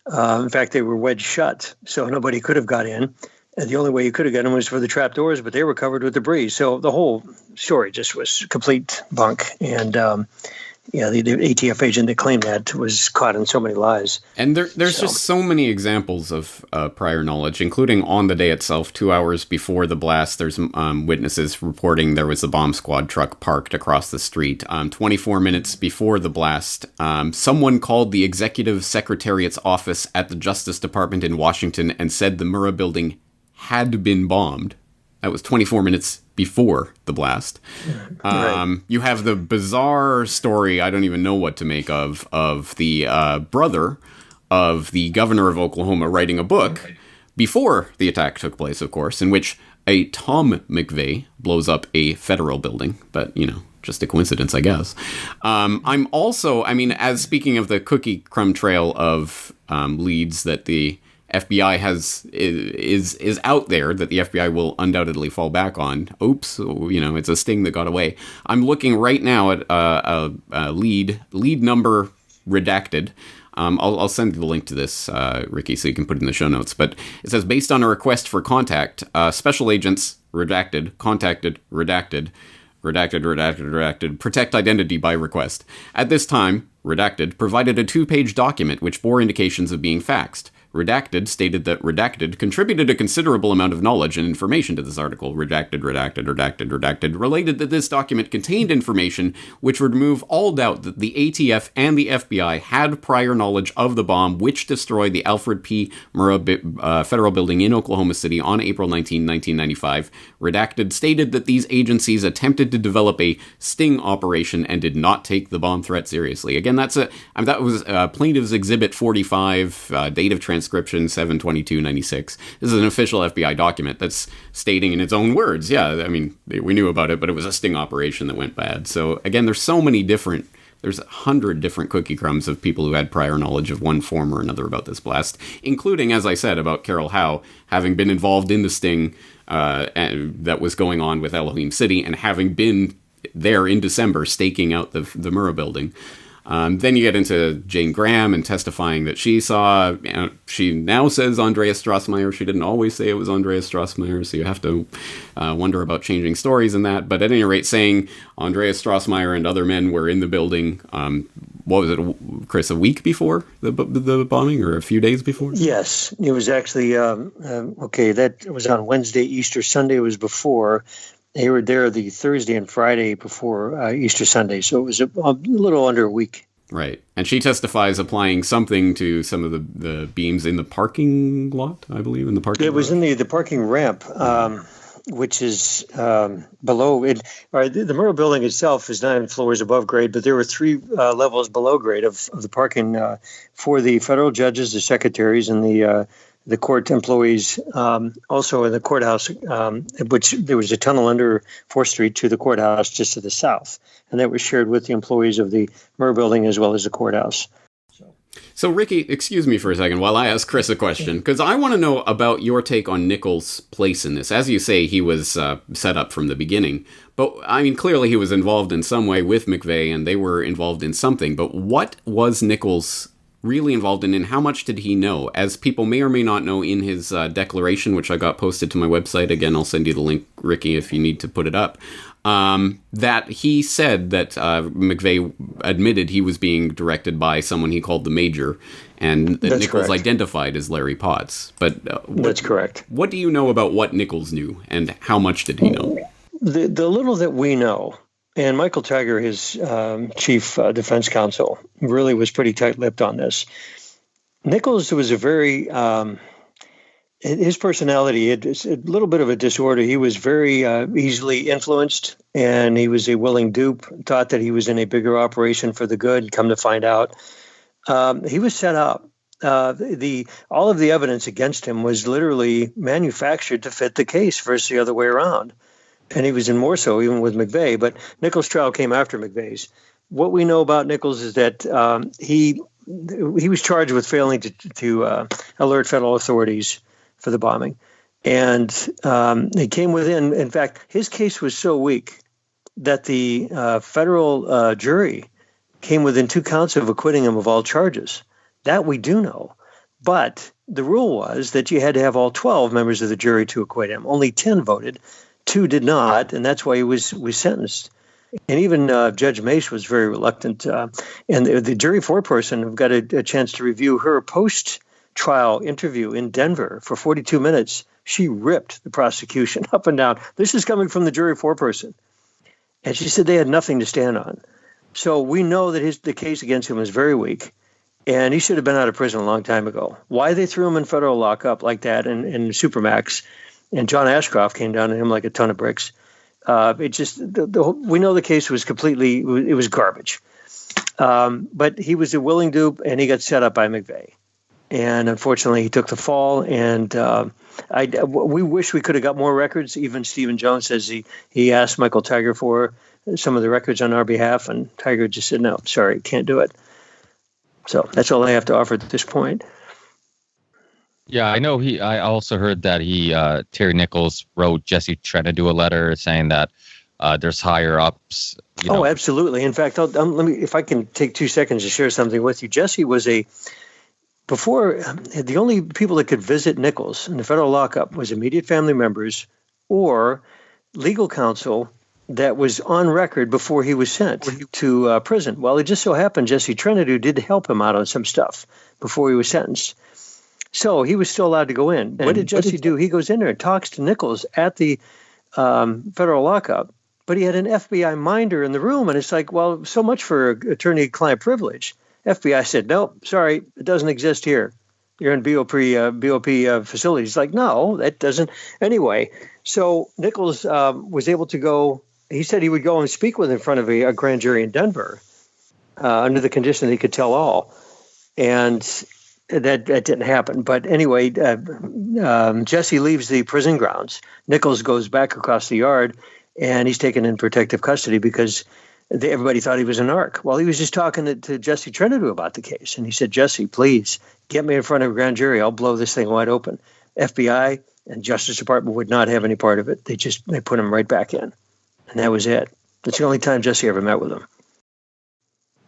In fact, they were wedged shut, so nobody could have got in. And the only way you could have got in was for the trap doors, but they were covered with debris. So the whole story just was complete bunk. And the ATF agent that claimed that was caught in so many lies. And there's just so many examples of prior knowledge, including on the day itself, 2 hours before the blast. There's witnesses reporting there was a bomb squad truck parked across the street. 24 minutes before the blast, someone called the executive secretariat's office at the Justice Department in Washington and said the Murrah building had been bombed. That was 24 minutes before the blast. Right. You have the bizarre story, I don't even know what to make of the brother of the governor of Oklahoma writing a book before the attack took place, of course, in which a Tom McVeigh blows up a federal building. But, just a coincidence, I guess. I'm also, as speaking of the cookie crumb trail of leads that the FBI is out there that the FBI will undoubtedly fall back on. Oops, it's a sting that got away. I'm looking right now at a lead number redacted. I'll send you the link to this, Ricky, so you can put it in the show notes. But it says, based on a request for contact, special agents redacted, contacted, redacted, protect identity by request. At this time, redacted provided a 2-page document which bore indications of being faxed. Redacted stated that Redacted contributed a considerable amount of knowledge and information to this article. Redacted related that this document contained information which would remove all doubt that the ATF and the FBI had prior knowledge of the bomb which destroyed the Alfred P. Murrah Federal Building in Oklahoma City on April 19, 1995. Redacted stated that these agencies attempted to develop a sting operation and did not take the bomb threat seriously. Again, that was Plaintiff's Exhibit 45, date of transcription 7/22/96. This is an official FBI document that's stating in its own words, we knew about it, but it was a sting operation that went bad. So again, there's 100 different cookie crumbs of people who had prior knowledge of one form or another about this blast, including, as I said, about Carol Howe having been involved in the sting that was going on with Elohim City and having been there in December staking out the Murrah building. Then you get into Jane Graham and testifying that she saw, she now says Andreas Strassmeyer. She didn't always say it was Andreas Strassmeyer, so you have to wonder about changing stories in that. But at any rate, saying Andreas Strassmeyer and other men were in the building, what was it, Chris, a week before the bombing or a few days before? Yes, it was actually, that was on Wednesday. Easter Sunday was before. They were there the Thursday and Friday before Easter Sunday, so it was a little under a week. Right. And she testifies applying something to some of the beams in the parking lot, I believe, in the parking lot. It was in the parking ramp, which is below it. The Murrah building itself is 9 floors above grade, but there were 3 levels below grade of the parking for the federal judges, the secretaries, and the the court employees, also in the courthouse, which there was a tunnel under 4th Street to the courthouse just to the south. And that was shared with the employees of the Murr building as well as the courthouse. So, Ricky, excuse me for a second while I ask Chris a question, because I want to know about your take on Nichols' place in this. As you say, he was set up from the beginning. But, I mean, clearly he was involved in some way with McVeigh, and they were involved in something. But what was Nichols really involved in, and how much did he know? As people may or may not know, in his declaration, which I got posted to my website, again, I'll send you the link, Ricky, if you need to put it up, that he said that McVeigh admitted he was being directed by someone he called the Major, and that Nichols identified as Larry Potts. But that's correct. What do you know about what Nichols knew, and how much did he know? The little that we know, and Michael Tiger, his chief defense counsel, really was pretty tight-lipped on this. Nichols was a very... his personality, it's a little bit of a disorder. He was very easily influenced, and he was a willing dupe, thought that he was in a bigger operation for the good. Come to find out, he was set up. All of the evidence against him was literally manufactured to fit the case versus the other way around. And he was in more so even with McVeigh. But Nichols' trial came after McVeigh's. What we know about Nichols is that he was charged with failing to alert federal authorities for the bombing. And he came within, in fact, his case was so weak that the federal jury came within 2 counts of acquitting him of all charges. That we do know. But the rule was that you had to have all 12 members of the jury to acquit him. Only 10 voted, 2 did not, and that's why he was sentenced. And even Judge Mace was very reluctant. And the jury foreperson got a chance to review her post-trial interview in Denver for 42 minutes. She ripped the prosecution up and down. This is coming from the jury foreperson. And she said they had nothing to stand on. So we know that the case against him was very weak, and he should have been out of prison a long time ago. Why they threw him in federal lockup like that in Supermax, and John Ashcroft came down on him like a ton of bricks. It just we know the case was it was garbage. But he was a willing dupe, and he got set up by McVeigh. And unfortunately, he took the fall. And we wish we could have got more records. Even Stephen Jones says he asked Michael Tiger for some of the records on our behalf, and Tiger just said, no, sorry, can't do it. So that's all I have to offer at this point. Yeah, I know. I also heard that Terry Nichols wrote Jesse Trentadue a letter saying that there's higher ups. Oh, absolutely. In fact, if I can take 2 seconds to share something with you. Jesse was before the only people that could visit Nichols in the federal lockup was immediate family members or legal counsel that was on record before he was sent to prison. Well, it just so happened Jesse Trentadue did help him out on some stuff before he was sentenced. So he was still allowed to go in. What did Jesse do? He goes in there and talks to Nichols at the federal lockup, but he had an FBI minder in the room. And it's like, well, so much for attorney-client privilege. FBI said, nope, sorry, it doesn't exist here. You're in BOP facilities. He's like, no, that doesn't. Anyway, so Nichols was able to go. He said he would go and speak with in front of a grand jury in Denver under the condition that he could tell all. And that didn't happen. But anyway, Jesse leaves the prison grounds. Nichols goes back across the yard, and he's taken in protective custody because everybody thought he was a narc. Well, he was just talking to Jesse Trentadue about the case. And he said, Jesse, please get me in front of a grand jury. I'll blow this thing wide open. FBI and Justice Department would not have any part of it. They put him right back in. And that was it. That's the only time Jesse ever met with him.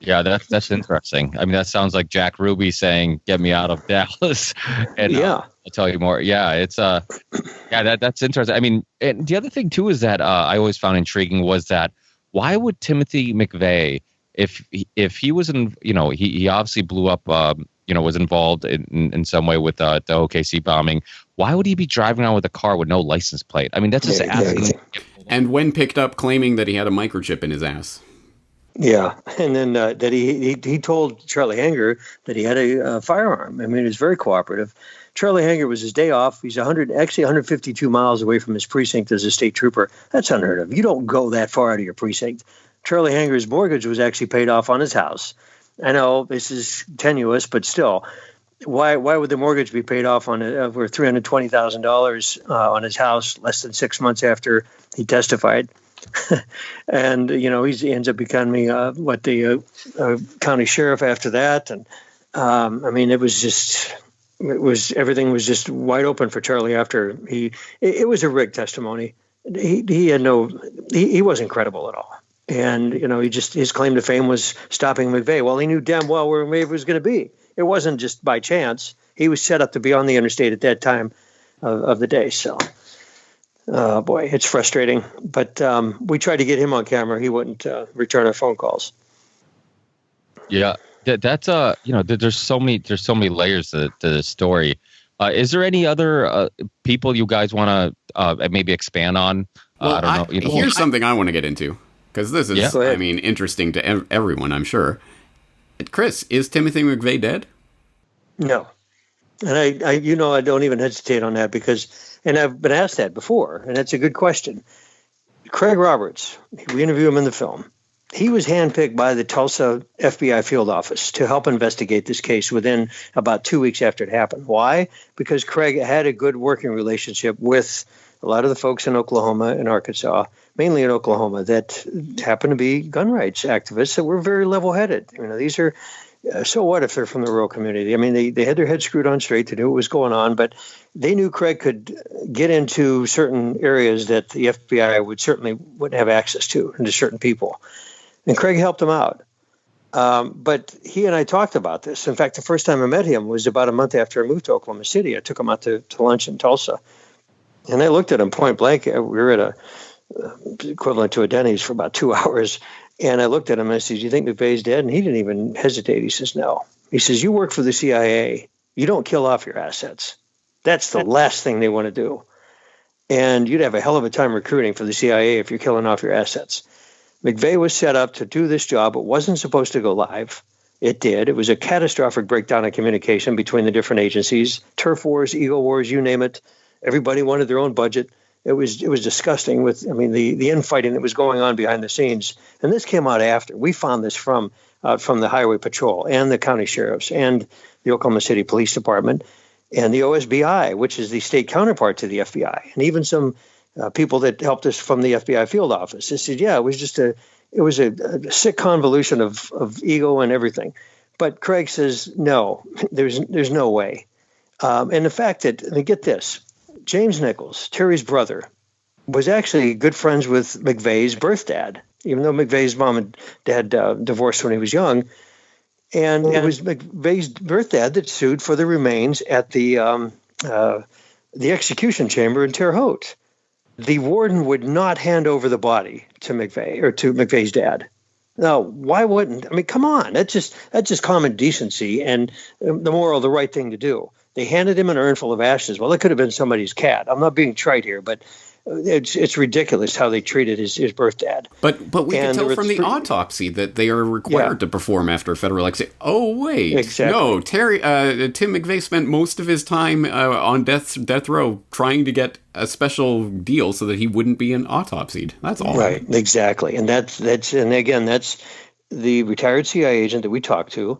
Yeah, that's interesting. I mean, that sounds like Jack Ruby saying, "Get me out of Dallas." And I'll tell you more. Yeah, it's that's interesting. I mean, and the other thing too is that I always found intriguing was that why would Timothy McVeigh, if he was in, he obviously blew up, was involved in some way with the OKC bombing. Why would he be driving around with a car with no license plate? I mean, that's just asking. And when picked up, claiming that he had a microchip in his ass. Yeah, and then that he told Charlie Hanger that he had a firearm. I mean, he was very cooperative. Charlie Hanger was his day off. He's 152 miles away from his precinct as a state trooper. That's unheard of. You don't go that far out of your precinct. Charlie Hanger's mortgage was actually paid off on his house. I know this is tenuous, but still. why would the mortgage be paid off on over $320,000 on his house less than 6 months after he testified? And he ends up becoming the county sheriff after that. And everything was just wide open for Charlie after it was a rigged testimony. He wasn't credible at all. And, his claim to fame was stopping McVeigh. Well, he knew damn well where McVeigh was going to be. It wasn't just by chance. He was set up to be on the interstate at that time of the day. So, boy, it's frustrating. But we tried to get him on camera. He wouldn't return our phone calls. Yeah, that's there's so many layers to this story. Is there any other people you guys want to maybe expand on? Well, I don't know. Here's something I want to get into, because this is, interesting to everyone, I'm sure. Chris, is Timothy McVeigh dead? No. And I don't even hesitate on that and I've been asked that before, and that's a good question. Craig Roberts, we interview him in the film. He was handpicked by the Tulsa FBI field office to help investigate this case within about 2 weeks after it happened. Why? Because Craig had a good working relationship with a lot of the folks in Oklahoma and Arkansas, mainly in Oklahoma, that happened to be gun rights activists that were very level-headed. These are, so what if they're from the rural community? I mean, they had their heads screwed on straight. They knew what was going on, but they knew Craig could get into certain areas that the FBI wouldn't have access to, and to certain people. And Craig helped him out. But he and I talked about this. In fact, the first time I met him was about a month after I moved to Oklahoma City. I took him out to lunch in Tulsa. And I looked at him point blank. We were at equivalent to a Denny's for about 2 hours. And I looked at him and I said, "Do you think McVeigh's dead?" And he didn't even hesitate. He says, "No." He says, "You work for the CIA. You don't kill off your assets. That's the last thing they want to do. And you'd have a hell of a time recruiting for the CIA if you're killing off your assets." McVeigh was set up to do this job. It wasn't supposed to go live. It did. It was a catastrophic breakdown in communication between the different agencies, turf wars, ego wars, you name it. Everybody wanted their own budget. It was disgusting the infighting that was going on behind the scenes. And this came out after. We found this from the Highway Patrol and the county sheriffs and the Oklahoma City Police Department and the OSBI, which is the state counterpart to the FBI, and even some people that helped us from the FBI field office. They said, "Yeah, it was a sick convolution of ego and everything." But Craig says, "No, there's no way." And the fact that, get this, James Nichols, Terry's brother, was actually good friends with McVeigh's birth dad, even though McVeigh's mom and dad divorced when he was young. And it was McVeigh's birth dad that sued for the remains at the execution chamber in Terre Haute. The warden would not hand over the body to McVeigh or to McVeigh's dad. Now, why wouldn't? I mean, come on. That's just common decency and the right thing to do. They handed him an urn full of ashes. Well, it could have been somebody's cat. I'm not being trite here, but it's ridiculous how they treated his birth dad. But we can tell from the autopsy that they are required to perform after a federal execution. Oh wait, exactly. No, Tim McVeigh spent most of his time on death row trying to get a special deal so that he wouldn't be autopsied. That's all. Right, exactly, and that's the retired CIA agent that we talked to.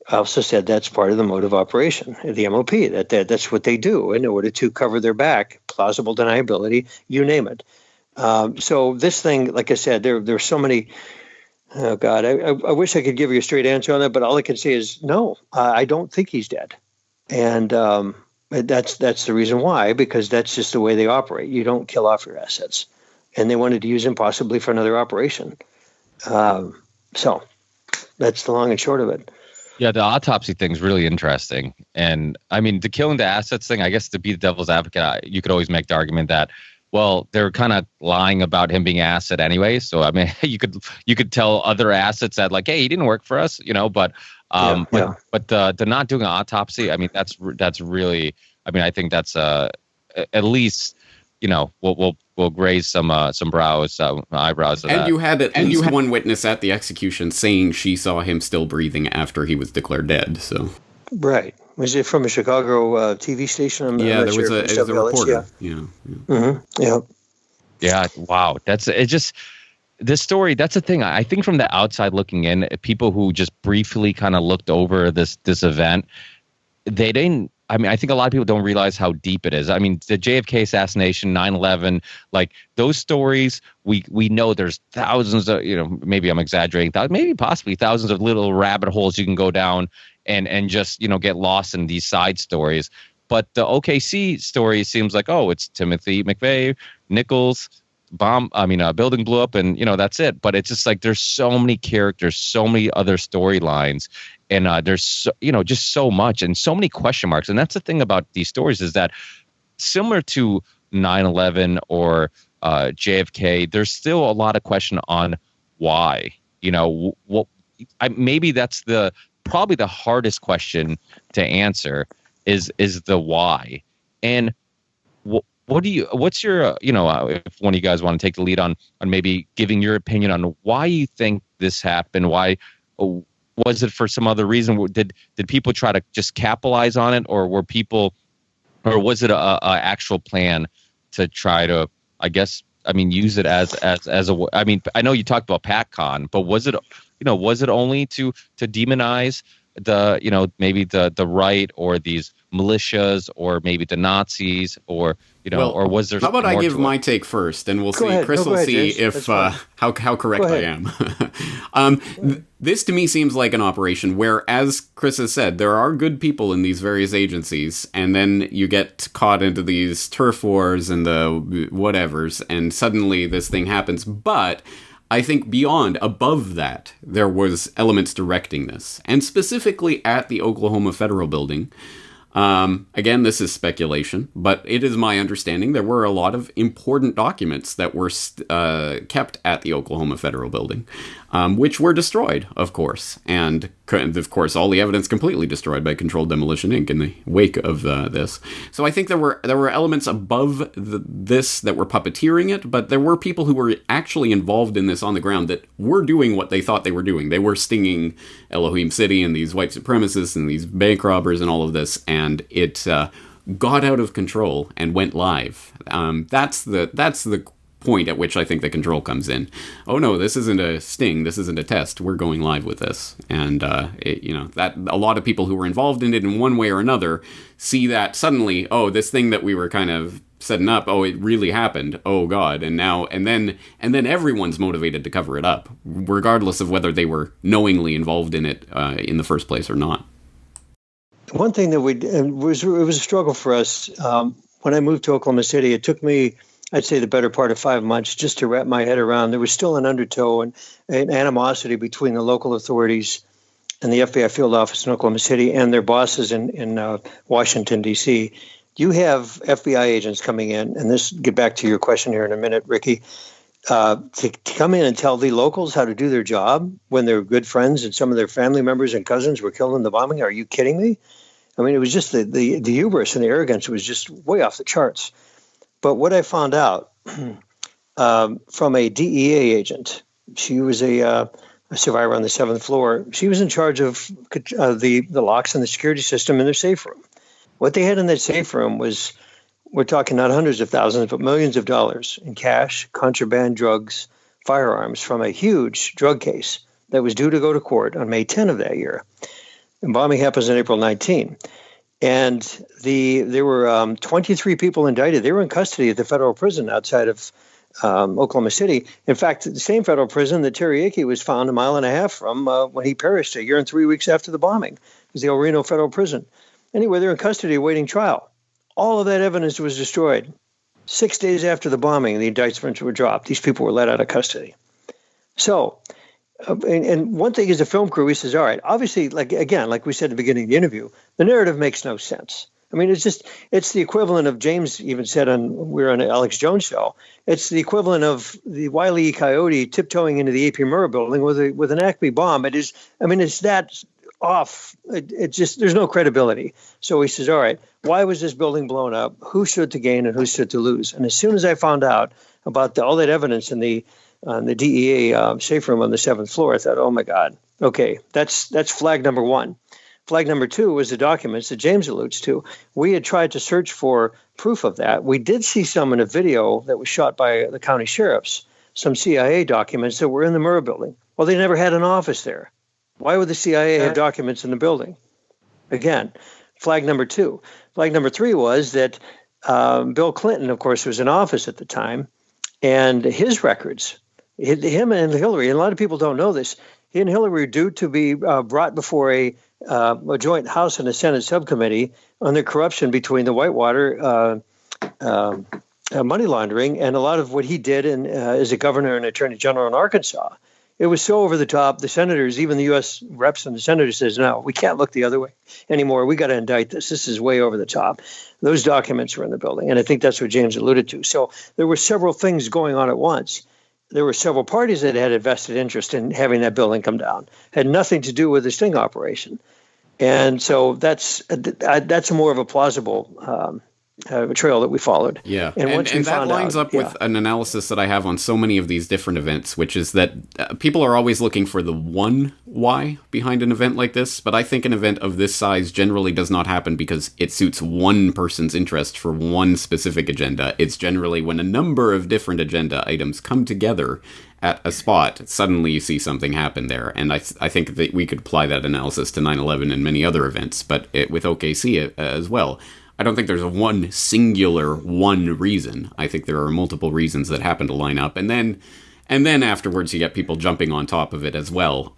Also said that's part of the mode of operation, the MOP, that's what they do in order to cover their back, plausible deniability, you name it. So this thing, like I said, there's so many, oh God, I wish I could give you a straight answer on that, but all I can say is no, I don't think he's dead. And that's the reason why, because that's just the way they operate. You don't kill off your assets. And they wanted to use him possibly for another operation. So that's the long and short of it. Yeah, the autopsy thing is really interesting. And I mean, the killing the assets thing, I guess to be the devil's advocate, you could always make the argument that, well, they're kind of lying about him being an asset anyway. So, I mean, you could tell other assets that like, hey, he didn't work for us, but the not doing an autopsy, I mean, that's really, I mean, I think that's at least, we'll raise some eyebrows. And you had one witness at the execution saying she saw him still breathing after he was declared dead. So right, was it from a Chicago TV station? There was a reporter. Yeah. Mm-hmm. Yeah. Yeah. Wow. This story. That's the thing. I think from the outside looking in, people who just briefly kind of looked over this event, they didn't. I mean, I think a lot of people don't realize how deep it is. I mean, the JFK assassination, 9/11, like those stories, we know there's thousands of, maybe I'm exaggerating, maybe possibly thousands of little rabbit holes you can go down and just, get lost in these side stories. But the OKC story seems like, oh, it's Timothy McVeigh, Nichols, building blew up, and that's it. But it's just like there's so many characters, so many other storylines, and there's just so much and so many question marks. And that's the thing about these stories, is that similar to 9/11 or JFK, there's still a lot of question on why. Maybe that's probably the hardest question to answer is the why. And what's your, if one of you guys want to take the lead on maybe giving your opinion on why you think this happened? Why was it for some other reason? Did people try to just capitalize on it, or was it a actual plan to try to, use it as I know you talked about PatCon, but was it only to demonize the, maybe the right, or these militias, or maybe the Nazis, or or was there? How about I give my take first, and we'll see. Ahead. Chris will see James. if how correct I am. This to me seems like an operation where, as Chris has said, there are good people in these various agencies, and then you get caught into these turf wars and the whatevers, and suddenly this thing happens. But I think above that, there was elements directing this, and specifically at the Oklahoma Federal Building. Again, this is speculation, but it is my understanding there were a lot of important documents that were kept at the Oklahoma Federal Building, which were destroyed, of course. And, of course, all the evidence completely destroyed by Controlled Demolition Inc. in the wake of this. So I think there were elements above this that were puppeteering it, but there were people who were actually involved in this on the ground that were doing what they thought they were doing. They were stinging Elohim City and these white supremacists and these bank robbers and all of this, and it got out of control and went live. That's the point at which I think the control comes in. Oh no, this isn't a sting. This isn't a test. We're going live with this, and that a lot of people who were involved in it in one way or another see that suddenly. Oh, this thing that we were kind of setting up. Oh, it really happened. Oh God, and then everyone's motivated to cover it up, regardless of whether they were knowingly involved in it in the first place or not. One thing that it was a struggle for us when I moved to Oklahoma City. It took me, I'd say, the better part of 5 months just to wrap my head around. There was still an undertow and an animosity between the local authorities and the FBI field office in Oklahoma City and their bosses in Washington, D.C. You have FBI agents coming in, and get back to your question here in a minute, Ricky, to come in and tell the locals how to do their job when their good friends and some of their family members and cousins were killed in the bombing. Are you kidding me? I mean, it was just the hubris and the arrogance was just way off the charts. But what I found out from a DEA agent, she was a survivor on the 7th floor. She was in charge of the locks and the security system in their safe room. What they had in that safe room was, we're talking not hundreds of thousands, but millions of dollars in cash, contraband, drugs, firearms from a huge drug case that was due to go to court on May 10 of that year. And bombing happens on April 19. And there were 23 people indicted. They were in custody at the federal prison outside of Oklahoma City. In fact, the same federal prison that Terry Akey was found a mile and a half from when he perished 1 year and 3 weeks after the bombing. It was the El Reno Federal Prison. Anyway, they're in custody awaiting trial. All of that evidence was destroyed. 6 days after the bombing, the indictments were dropped. These people were let out of custody. So, and one thing is the film crew, he says, all right, obviously, like we said at the beginning of the interview, the narrative makes no sense. I mean, it's the equivalent of, James even said we were on an Alex Jones show, it's the equivalent of the Wile E. Coyote tiptoeing into the AP Murrah building with an Acme bomb. It's that off. There's no credibility. So he says, all right, why was this building blown up? Who stood to gain and who stood to lose? And as soon as I found out about all that evidence in the DEA safe room on the 7th floor, I thought, oh my God, okay, that's flag number one. Flag number two was the documents that James alludes to. We had tried to search for proof of that. We did see some in a video that was shot by the county sheriffs, some CIA documents that were in the Murrah building. Well, they never had an office there. Why would the CIA have documents in the building? Again, flag number 2. Flag number 3 was that Bill Clinton, of course, was in office at the time, and his records, him and Hillary, and a lot of people don't know this, he and Hillary were due to be brought before a joint House and a Senate subcommittee on the corruption between the Whitewater money laundering and a lot of what he did as a governor and attorney general in Arkansas. It was so over the top. The senators, even the U.S. reps and the senators, says, no, we can't look the other way anymore. We got to indict this. This is way over the top. Those documents were in the building, and I think that's what James alluded to. So there were several things going on at once. There were several parties that had a vested interest in having that building come down. Had nothing to do with the sting operation. And so that's more of a plausible trail that we followed. Yeah, and that lines up with an analysis that I have on so many of these different events, which is that people are always looking for the one why behind an event like this, but I think an event of this size generally does not happen because it suits one person's interest for one specific agenda. It's generally when a number of different agenda items come together at a spot, suddenly you see something happen there. And I think that we could apply that analysis to 9/11 and many other events, but with OKC as well. I don't think there's one singular reason. I think there are multiple reasons that happen to line up. And then afterwards you get people jumping on top of it as well.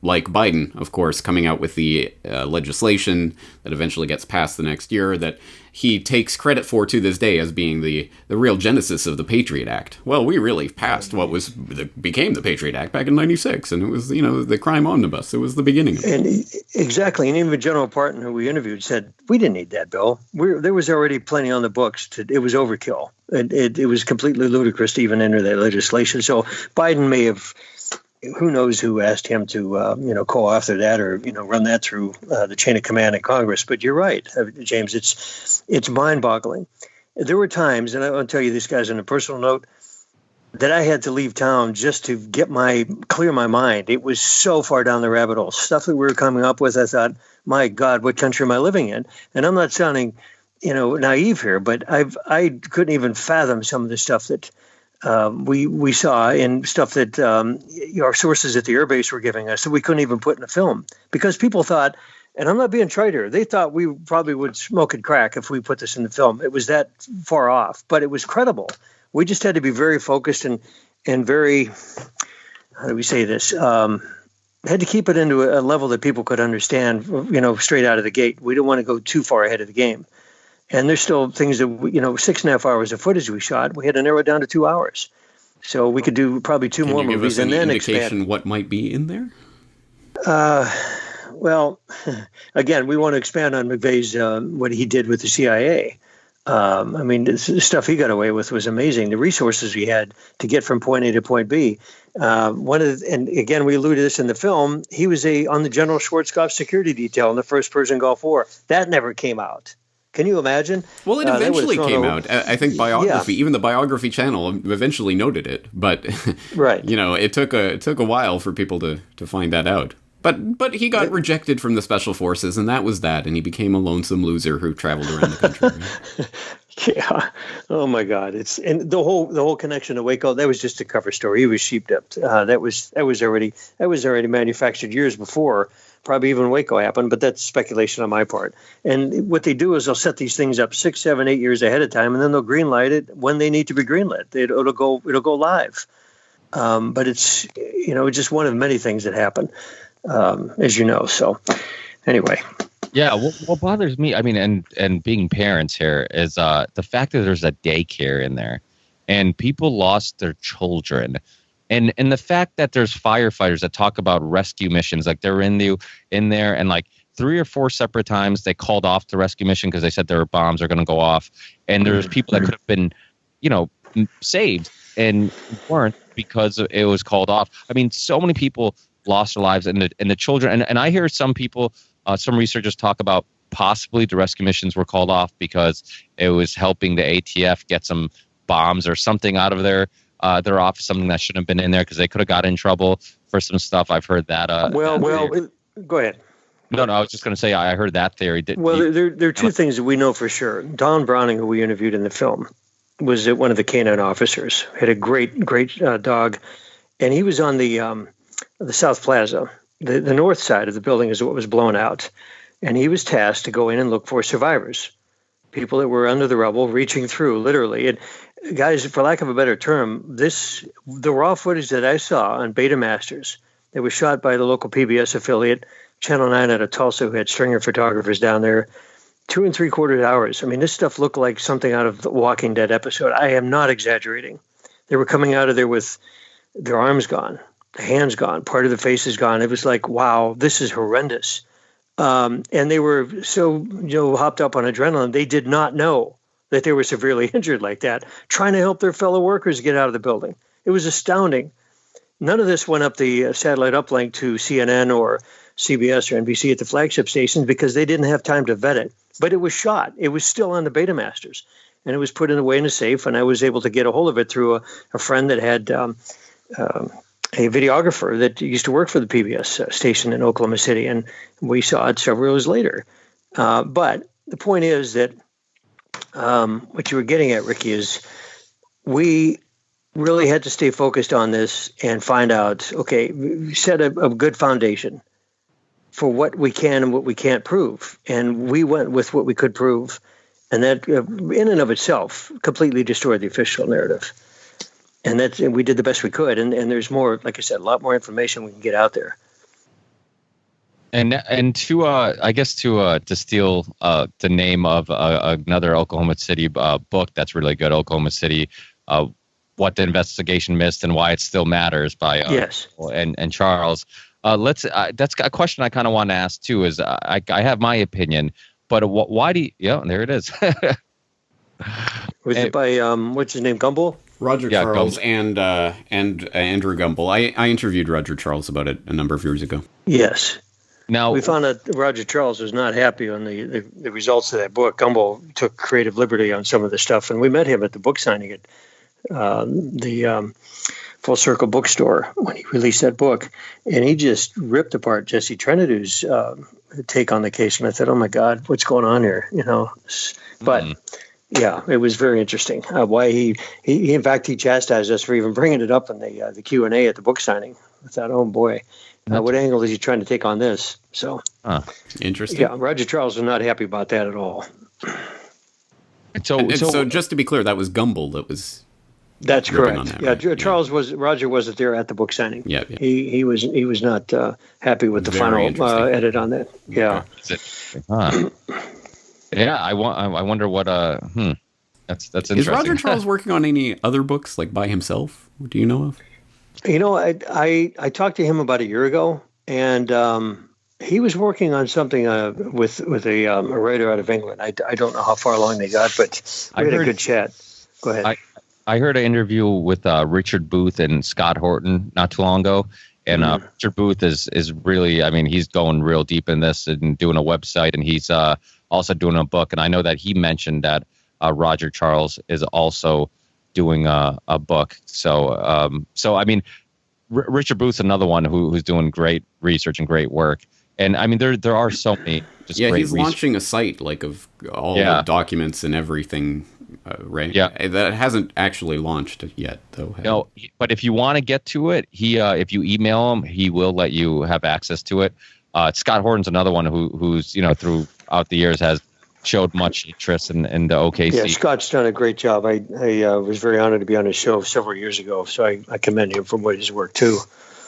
Like Biden, of course, coming out with the legislation that eventually gets passed the next year that he takes credit for to this day as being the real genesis of the Patriot Act. Well, we really passed what became the Patriot Act back in '96, and it was, the crime omnibus. It was the beginning of it. And exactly, and even General Parton, who we interviewed, said, we didn't need that bill. There was already plenty on the books. It was overkill. It was completely ludicrous to even enter that legislation. So Biden may have, who knows who asked him to, co-author that or, run that through the chain of command in Congress. But you're right, James, it's mind-boggling. There were times, and I'll tell you this, guys, on a personal note, that I had to leave town just to clear my mind. It was so far down the rabbit hole. Stuff that we were coming up with, I thought, my God, what country am I living in? And I'm not sounding, naive here, but I couldn't even fathom some of the stuff that we saw and stuff that our sources at the airbase were giving us that we couldn't even put in a film because people thought, and I'm not being trite here, they thought we probably would smoke and crack if we put this in the film. It was that far off, but it was credible. We just had to be very focused and very, how do we say this? Had to keep it into a level that people could understand, straight out of the gate. We don't want to go too far ahead of the game. And there's still things that, 6.5 hours of footage we shot. We had to narrow it down to 2 hours. So we could do probably two more movies and then expand. Can you give us any indication what might be in there? Well, again, we want to expand on McVeigh's, what he did with the CIA. The stuff he got away with was amazing. The resources he had to get from point A to point B. And again, we alluded to this in the film. He was on the General Schwarzkopf security detail in the first Persian Gulf War. That never came out. Can you imagine? Well, it eventually came out. I think biography, even the biography channel eventually noted it. But, right. It took a while for people to find that out. But he got rejected from the Special Forces, and that was that. And he became a lonesome loser who traveled around the country. Yeah. Oh my God. And the whole connection to Waco. That was just a cover story. He was sheeped up. That was already manufactured years before. Probably even Waco happened, but that's speculation on my part. And what they do is they'll set these things up 6, 7, 8 years ahead of time, and then they'll greenlight it when they need to be greenlit. It'll go live. But it's just one of many things that happen, as you know. So anyway. Yeah, what bothers me, and being parents here is the fact that there's a daycare in there, and people lost their children. And the fact that there's firefighters that talk about rescue missions, like they're in there and like 3 or 4 separate times they called off the rescue mission because they said their bombs are going to go off. And there's people that could have been, saved and weren't because it was called off. So many people lost their lives and the children. And I hear some people, some researchers talk about possibly the rescue missions were called off because it was helping the ATF get some bombs or something out of their office, something that shouldn't have been in there because they could have got in trouble for some stuff. I've heard that. Go ahead. No, I was just going to say I heard that theory. There are two things that we know for sure. Don Browning, who we interviewed in the film, was one of the canine officers. Had a great dog, and he was on the South Plaza. The north side of the building is what was blown out. and he was tasked to go in and look for survivors, people that were under the rubble, reaching through, literally. And guys, for lack of a better term, the raw footage that I saw on Betamasters that was shot by the local PBS affiliate, Channel 9 out of Tulsa, who had stringer photographers down there, 2 3/4 hours. I mean, this stuff looked like something out of the Walking Dead episode. I am not exaggerating. They were coming out of there with their arms gone, the hands gone, part of the face is gone. It was like, wow, this is horrendous. And they were so, hopped up on adrenaline, they did not know that they were severely injured like that, trying to help their fellow workers get out of the building. It was astounding. None of this went up the satellite uplink to CNN or CBS or NBC at the flagship stations because they didn't have time to vet it. But it was shot. It was still on the Betamasters, and it was put away in a safe, and I was able to get a hold of it through a friend that had a videographer that used to work for the PBS station in Oklahoma City, and we saw it several years later. But the point is that what you were getting at, Ricky, is we really had to stay focused on this and find out, okay, set a good foundation for what we can and what we can't prove. And we went with what we could prove. And that in and of itself completely destroyed the official narrative. And we did the best we could. And there's more, like I said, a lot more information we can get out there. And to I guess to steal the name of another Oklahoma City book that's really good, Oklahoma City, What the Investigation Missed and Why It Still Matters by yes. and Charles. That's a question I kind of want to ask too. Is I have my opinion, but why do you? Yeah, there it is. Was it by what's his name, Gumbel? Roger Charles and Andrew Gumbel. I interviewed Roger Charles about it a number of years ago. Yes. Now we found out Roger Charles was not happy on the results of that book. Gumbel took creative liberty on some of the stuff, and we met him at the book signing at the Full Circle bookstore when he released that book, and he just ripped apart Jesse Trenadu's take on the case. And I thought, oh my God, what's going on here? But yeah, it was very interesting. Why he in fact he chastised us for even bringing it up in the Q&A at the book signing. I thought, oh boy, what angle is he trying to take on this? So interesting. Yeah, Roger Charles was not happy about that at all. So just to be clear, that was Gumbel that was. That's correct. That, right? Roger wasn't there at the book signing. Yeah. He was not happy with the final edit on that. Yeah. Yeah, I wonder what that's interesting. Is Roger Charles working on any other books like by himself? Do you know of? I talked to him about a year ago, and he was working on something with a writer out of England. I don't know how far along they got, but we had a good chat. Go ahead. I heard an interview with Richard Booth and Scott Horton not too long ago, and Richard Booth is really, I mean, he's going real deep in this and doing a website, and he's also doing a book. And I know that he mentioned that Roger Charles is also doing a book. So I mean, Richard Booth's another one who's doing great research and great work. And I mean, there are so many. Great he's launching a site of all the documents and everything. Right. Yeah. That hasn't actually launched yet, though. No, but if you want to get to it, if you email him, he will let you have access to it. Scott Horton's another one who's throughout the years has showed much interest in the OKC. Yeah, Scott's done a great job. I was very honored to be on his show several years ago, so I commend him for his work too.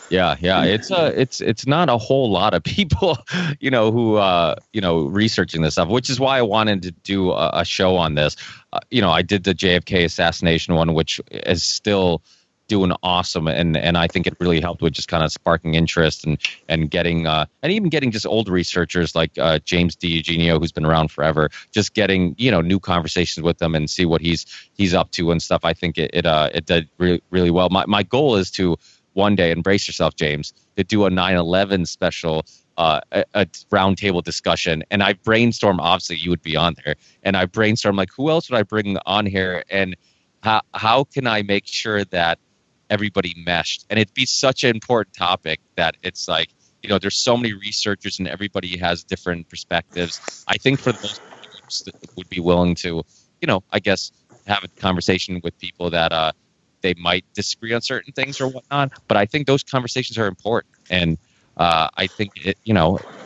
Yeah. It's not a whole lot of people, who researching this stuff, which is why I wanted to do a show on this. I did the JFK assassination one, which is still doing awesome, and I think it really helped with just kind of sparking interest and getting and even getting just old researchers like James D. Eugenio, who's been around forever, just getting new conversations with them and see what he's up to and stuff. I think it did really, really well. My goal is to one day, and brace yourself, James, to do a 9/11 special, a roundtable discussion. And I brainstormed, obviously you would be on there, and I brainstormed like, who else would I bring on here, and how can I make sure that everybody meshed? And it'd be such an important topic that it's like, there's so many researchers and everybody has different perspectives. I think for those that would be willing to, I guess, have a conversation with people that they might disagree on certain things or whatnot, but I think those conversations are important. And I think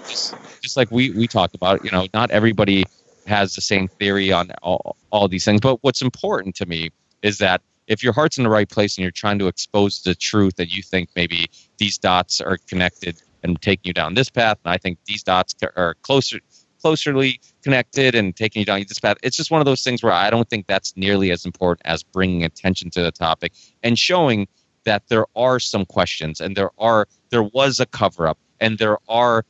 just like we talked about, not everybody has the same theory on all these things. But what's important to me is that if your heart's in the right place and you're trying to expose the truth, that you think maybe these dots are connected and taking you down this path, and I think these dots are closerly connected and taking you down this path. It's just one of those things where I don't think that's nearly as important as bringing attention to the topic and showing that there are some questions, and there was a cover up, and there are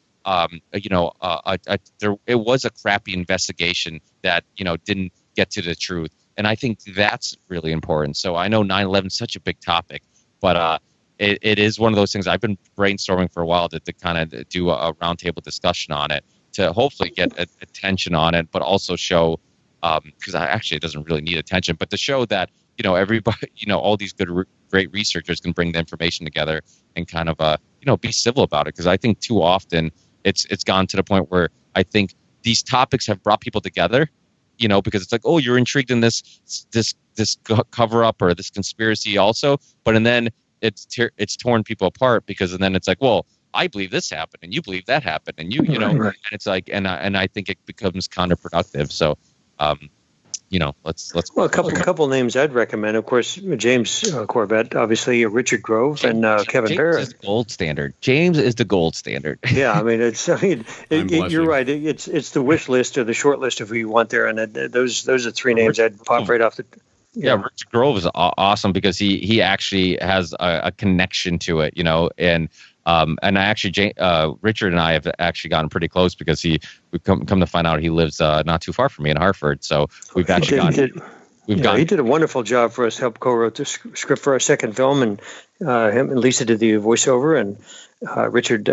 it was a crappy investigation that didn't get to the truth, and I think that's really important. So I know 9/11 is such a big topic, but it is one of those things I've been brainstorming for a while to kind of do a roundtable discussion on it, to hopefully get attention on it, but also show, because it doesn't really need attention, but to show that everybody, all these great researchers can bring the information together and kind of be civil about it, because I think too often it's gone to the point where I think these topics have brought people together, because it's like, oh, you're intrigued in this cover up or this conspiracy also, and then it's torn people apart, because and then it's like, well, I believe this happened and you believe that happened, and right. And it's like, and I think it becomes counterproductive. So let's well, a couple names I'd recommend, of course, James Corbett, obviously, Richard Grove, and Kevin Barrett. James is the gold standard. James is the gold standard. Yeah, I mean, you're right. It's the wish list or the short list if we want there, and those are three names I'd pop right off the. Yeah, Richard Grove is awesome because he actually has a connection to it, and I actually Richard and I have actually gotten pretty close, because we've come to find out he lives not too far from me in Hartford, so we've actually he did a wonderful job for us. Helped co-wrote the script for our second film, and him and Lisa did the voiceover, and Richard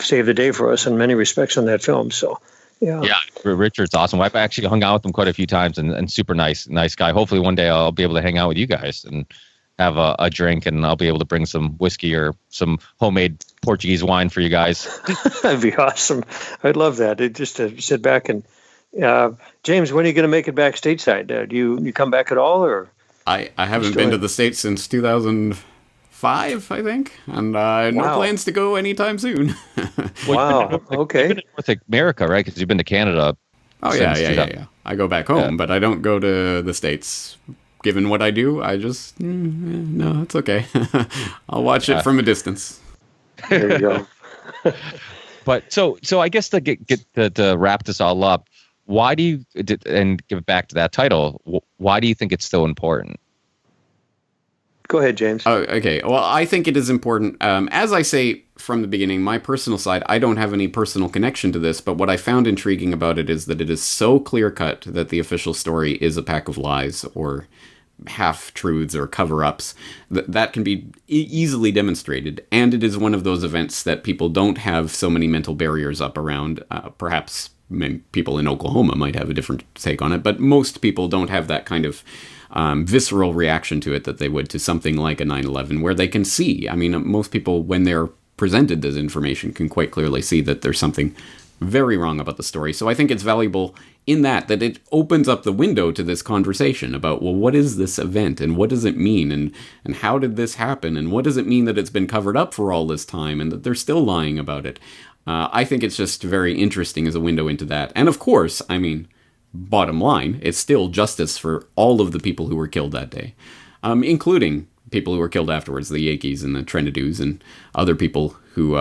saved the day for us in many respects on that film. So. Yeah, Richard's awesome. I've actually hung out with him quite a few times, and super nice guy. Hopefully one day I'll be able to hang out with you guys and have a drink, and I'll be able to bring some whiskey or some homemade Portuguese wine for you guys. That'd be awesome. I'd love that. Just to sit back and James, when are you going to make it back stateside? Do you come back at all, or? I haven't been to the States since 2005, I think, and no plans to go anytime soon. Wow. Okay. You've been in North America, right? Because you've been to Canada. Oh yeah. I go back home, but I don't go to the States. Given what I do, I just no, it's okay. I'll watch it from a distance. There you go. But so I guess to wrap this all up, why do you, and give it back to that title, why do you think it's so important? Go ahead, James. Oh, okay. Well, I think it is important. As I say from the beginning, my personal side, I don't have any personal connection to this, but what I found intriguing about it is that it is so clear-cut that the official story is a pack of lies or half-truths or cover-ups. That can be easily demonstrated, and it is one of those events that people don't have so many mental barriers up around. Perhaps people in Oklahoma might have a different take on it, but most people don't have that kind of visceral reaction to it that they would to something like a 9/11, where they can see. I mean, most people, when they're presented this information, can quite clearly see that there's something very wrong about the story. So I think it's valuable in that it opens up the window to this conversation about, well, what is this event, and what does it mean, and how did this happen, and what does it mean that it's been covered up for all this time, and that they're still lying about it. I think it's just very interesting as a window into that. And of course, I mean, bottom line, it's still justice for all of the people who were killed that day, including people who were killed afterwards, the Yankees and the Trenadoos and other people who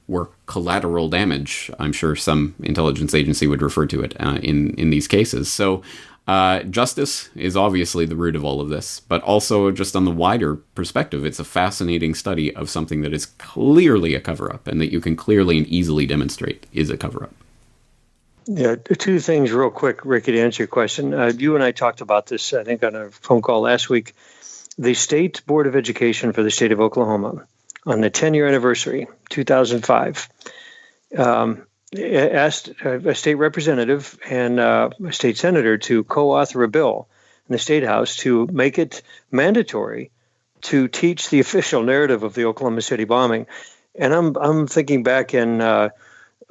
were collateral damage. I'm sure some intelligence agency would refer to it in these cases. So justice is obviously the root of all of this, but also just on the wider perspective, it's a fascinating study of something that is clearly a cover-up and that you can clearly and easily demonstrate is a cover-up. Yeah, two things real quick, Ricky, to answer your question. You and I talked about this, I think, on a phone call last week. The State Board of Education for the state of Oklahoma, on the 10-year anniversary, 2005, asked a state representative and a state senator to co-author a bill in the State House to make it mandatory to teach the official narrative of the Oklahoma City bombing. And I'm thinking back in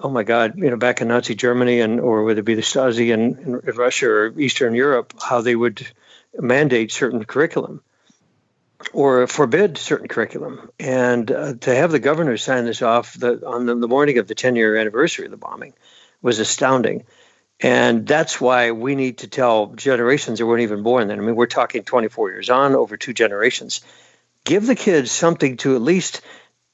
oh my God, back in Nazi Germany, or whether it be the Stasi in Russia or Eastern Europe, how they would mandate certain curriculum. or forbid certain curriculum. And to have the governor sign this off on the morning of the 10-year anniversary of the bombing was astounding. And that's why we need to tell generations that weren't even born then. I mean, we're talking 24 years on, over 2 generations. Give the kids something to at least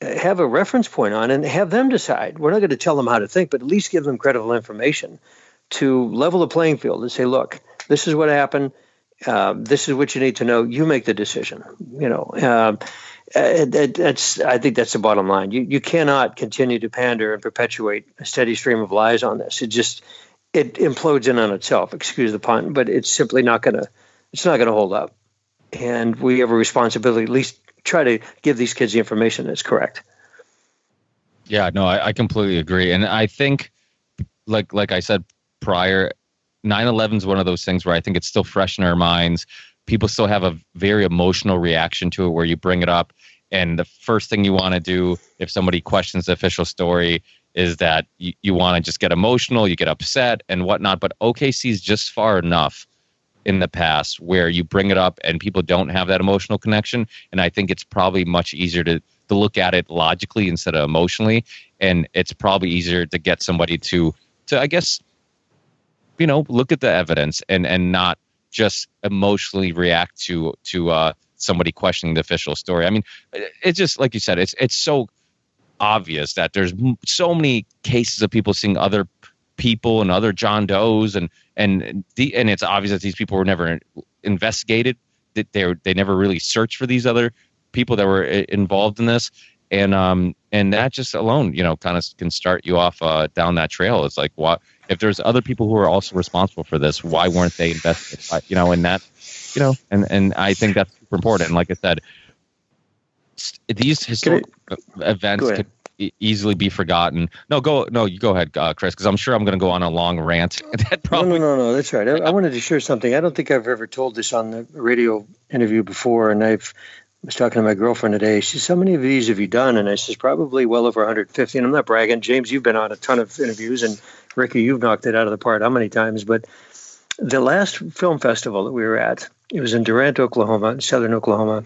have a reference point on and have them decide. We're not going to tell them how to think, but at least give them credible information to level the playing field and say, look, this is what happened. This is what you need to know. You make the decision. I think that's the bottom line. You cannot continue to pander and perpetuate a steady stream of lies on this. It implodes in on itself. Excuse the pun, but it's simply not going to hold up. And we have a responsibility, at least try to give these kids the information that's correct. Yeah, no, I completely agree. And I think, like I said prior, 9/11 is one of those things where I think it's still fresh in our minds. People still have a very emotional reaction to it where you bring it up. And the first thing you want to do if somebody questions the official story is that you want to just get emotional, you get upset and whatnot. But OKC is just far enough in the past where you bring it up and people don't have that emotional connection. And I think it's probably much easier to look at it logically instead of emotionally. And it's probably easier to get somebody to I guess, look at the evidence and not just emotionally react to somebody questioning the official story. I mean, it's just like you said, it's so obvious that there's so many cases of people seeing other people and other John Does and it's obvious that these people were never investigated, that they never really searched for these other people that were involved in this, and that just alone kind of can start you off down that trail. It's like, what if there's other people who are also responsible for this? Why weren't they investigated? And that and I think that's super important. And like I said, these historical events could easily be forgotten. You go ahead, Chris, because I'm sure I'm going to go on a long rant. No, that's right. I wanted to share something. I don't think I've ever told this on the radio interview before, and I was talking to my girlfriend today. She says, how many of these have you done? And I says, probably well over 150. And I'm not bragging. James, you've been on a ton of interviews, and Ricky, you've knocked it out of the park how many times? But the last film festival that we were at, it was in Durant, Oklahoma, southern Oklahoma,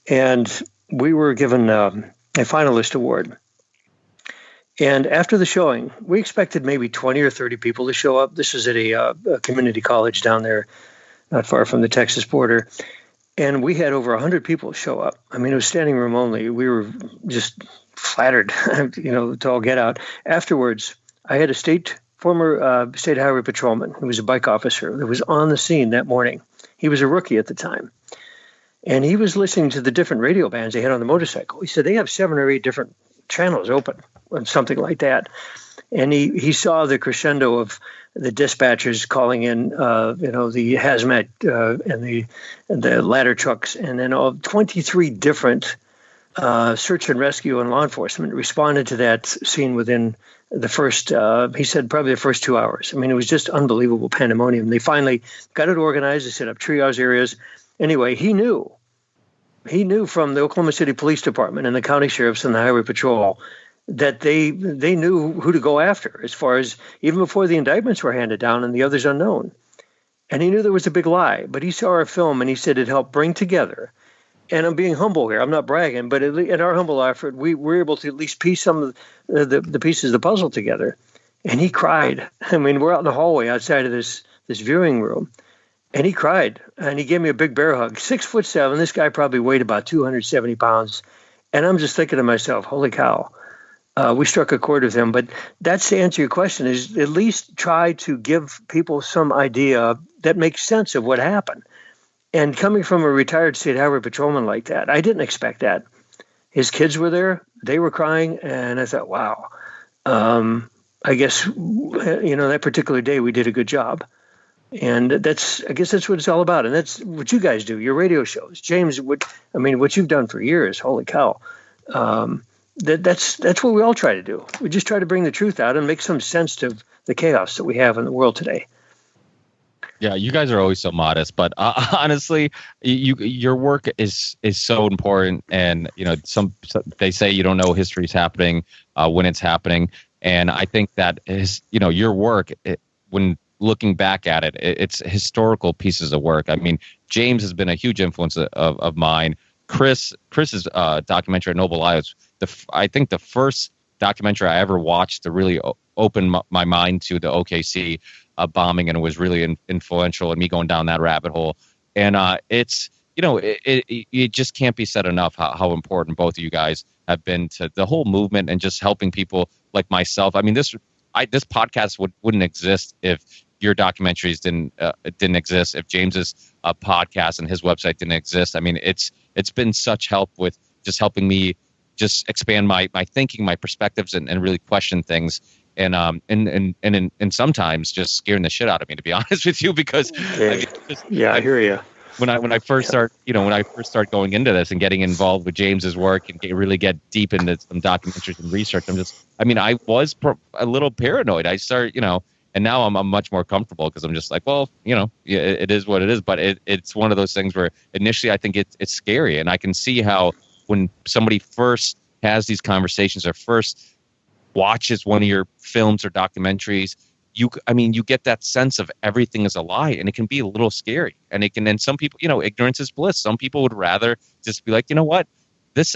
and we were given a finalist award. And after the showing, we expected maybe 20 or 30 people to show up. This was at a community college down there, not far from the Texas border. And we had over 100 people show up. I mean, it was standing room only. We were just flattered, to all get out. Afterwards, I had a former state highway patrolman who was a bike officer that was on the scene that morning. He was a rookie at the time. And he was listening to the different radio bands they had on the motorcycle. He said they have 7 or 8 different channels open, or something like that. And he saw the crescendo of the dispatchers calling in, the hazmat and the ladder trucks, and then 23 different search and rescue and law enforcement responded to that scene within the first, he said, probably the first 2 hours. I mean, it was just unbelievable pandemonium. They finally got it organized. They set up triage areas. Anyway, he knew from the Oklahoma City Police Department and the county sheriffs and the highway patrol that they knew who to go after as far as even before the indictments were handed down and the others unknown. And he knew there was a big lie, but he saw our film and he said it helped bring together. And I'm being humble here. I'm not bragging, but in our humble effort, we were able to at least piece some of the pieces of the puzzle together. And he cried. I mean, we're out in the hallway outside of this viewing room. And he cried, and he gave me a big bear hug. 6'7". This guy probably weighed about 270 pounds. And I'm just thinking to myself, holy cow, we struck a chord with him. But that's to answer your question, is at least try to give people some idea that makes sense of what happened. And coming from a retired state highway patrolman like that, I didn't expect that. His kids were there. They were crying. And I thought, wow, I guess, that particular day we did a good job. And I guess that's what it's all about. And that's what you guys do, your radio shows. James, what you've done for years, holy cow. That's what we all try to do. We just try to bring the truth out and make some sense of the chaos that we have in the world today. Yeah, you guys are always so modest, but honestly, your work is so important. And some they say you don't know history's happening when it's happening, and I think that is your work when looking back at it, it's historical pieces of work. I mean, James has been a huge influence of mine Chris's documentary at Noble Eye was I think the first documentary I ever watched to really open my mind to the OKC bombing, and it was really influential in me going down that rabbit hole. And it's, it just can't be said enough how important both of you guys have been to the whole movement and just helping people like myself. I mean, this podcast wouldn't exist if your documentaries didn't exist, if James's podcast and his website didn't exist. I mean, it's been such help with just helping me just expand my thinking, my perspectives, and really question things. And sometimes just scaring the shit out of me, to be honest with you, because I hear you. When I first start going into this and getting involved with James's work and really get deep into some documentaries and research, I was a little paranoid. I start, and now I'm much more comfortable because I'm just like, well, it is what it is. But it's one of those things where initially I think it's scary, and I can see how when somebody first has these conversations or first watches one of your films or documentaries, you get that sense of everything is a lie, and it can be a little scary. And some people, ignorance is bliss. Some people would rather just be like, you know what,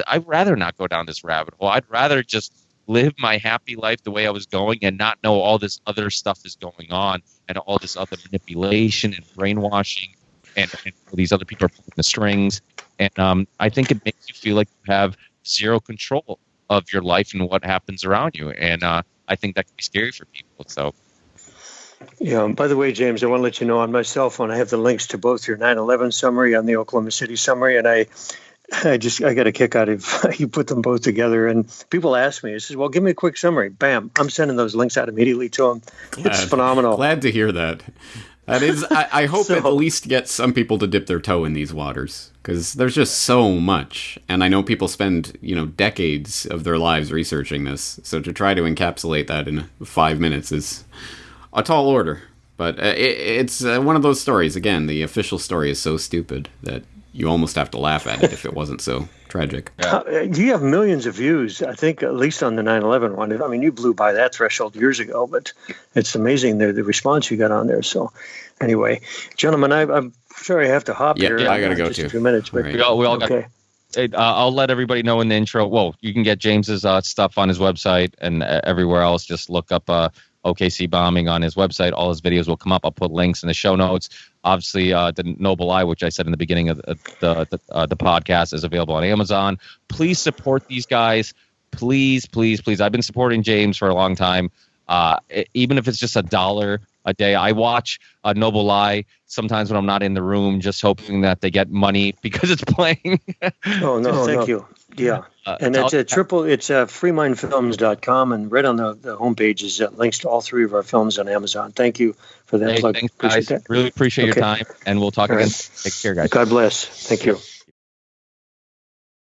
I'd rather not go down this rabbit hole. I'd rather just live my happy life the way I was going and not know all this other stuff is going on and all this other manipulation and brainwashing and these other people are pulling the strings. And I think it makes you feel like you have zero control of your life and what happens around you. And I think that can be scary for people. So. Yeah. By the way, James, I want to let you know on my cell phone, I have the links to both your 9/11 summary and the Oklahoma City summary. And I got a kick out of you put them both together. And people ask me, I says, well, give me a quick summary. Bam. I'm sending those links out immediately to them. It's phenomenal. Glad to hear that. That is, I hope it at least gets some people to dip their toe in these waters, because there's just so much. And I know people spend, decades of their lives researching this. So to try to encapsulate that in 5 minutes is a tall order. But it's one of those stories. Again, the official story is so stupid that you almost have to laugh at it if it wasn't so tragic. You have millions of views, I think, at least on the 9/11 one. I mean, you blew by that threshold years ago, but it's amazing the response you got on there. So anyway, gentlemen, I'm sorry I have to hop here. Yeah, I got to go just too. A few minutes, but We all okay. I'll let everybody know in the intro. Well, you can get James's stuff on his website and everywhere else. Just look up OKC bombing on his website. All his videos will come up. I'll put links in the show notes. Obviously, the Noble Eye, which I said in the beginning of the podcast, is available on Amazon. Please support these guys. Please, please, please. I've been supporting James for a long time. Even if it's just $1 a day. I watch Noble Eye sometimes when I'm not in the room, just hoping that they get money because it's playing. Oh, no, thank you. Yeah. And it's freemindfilms.com, and right on the homepage is links to all three of our films on Amazon. Thank you for that plug. Thanks, guys. Really appreciate your time, and we'll talk again. Take care, guys. God bless. Thank you.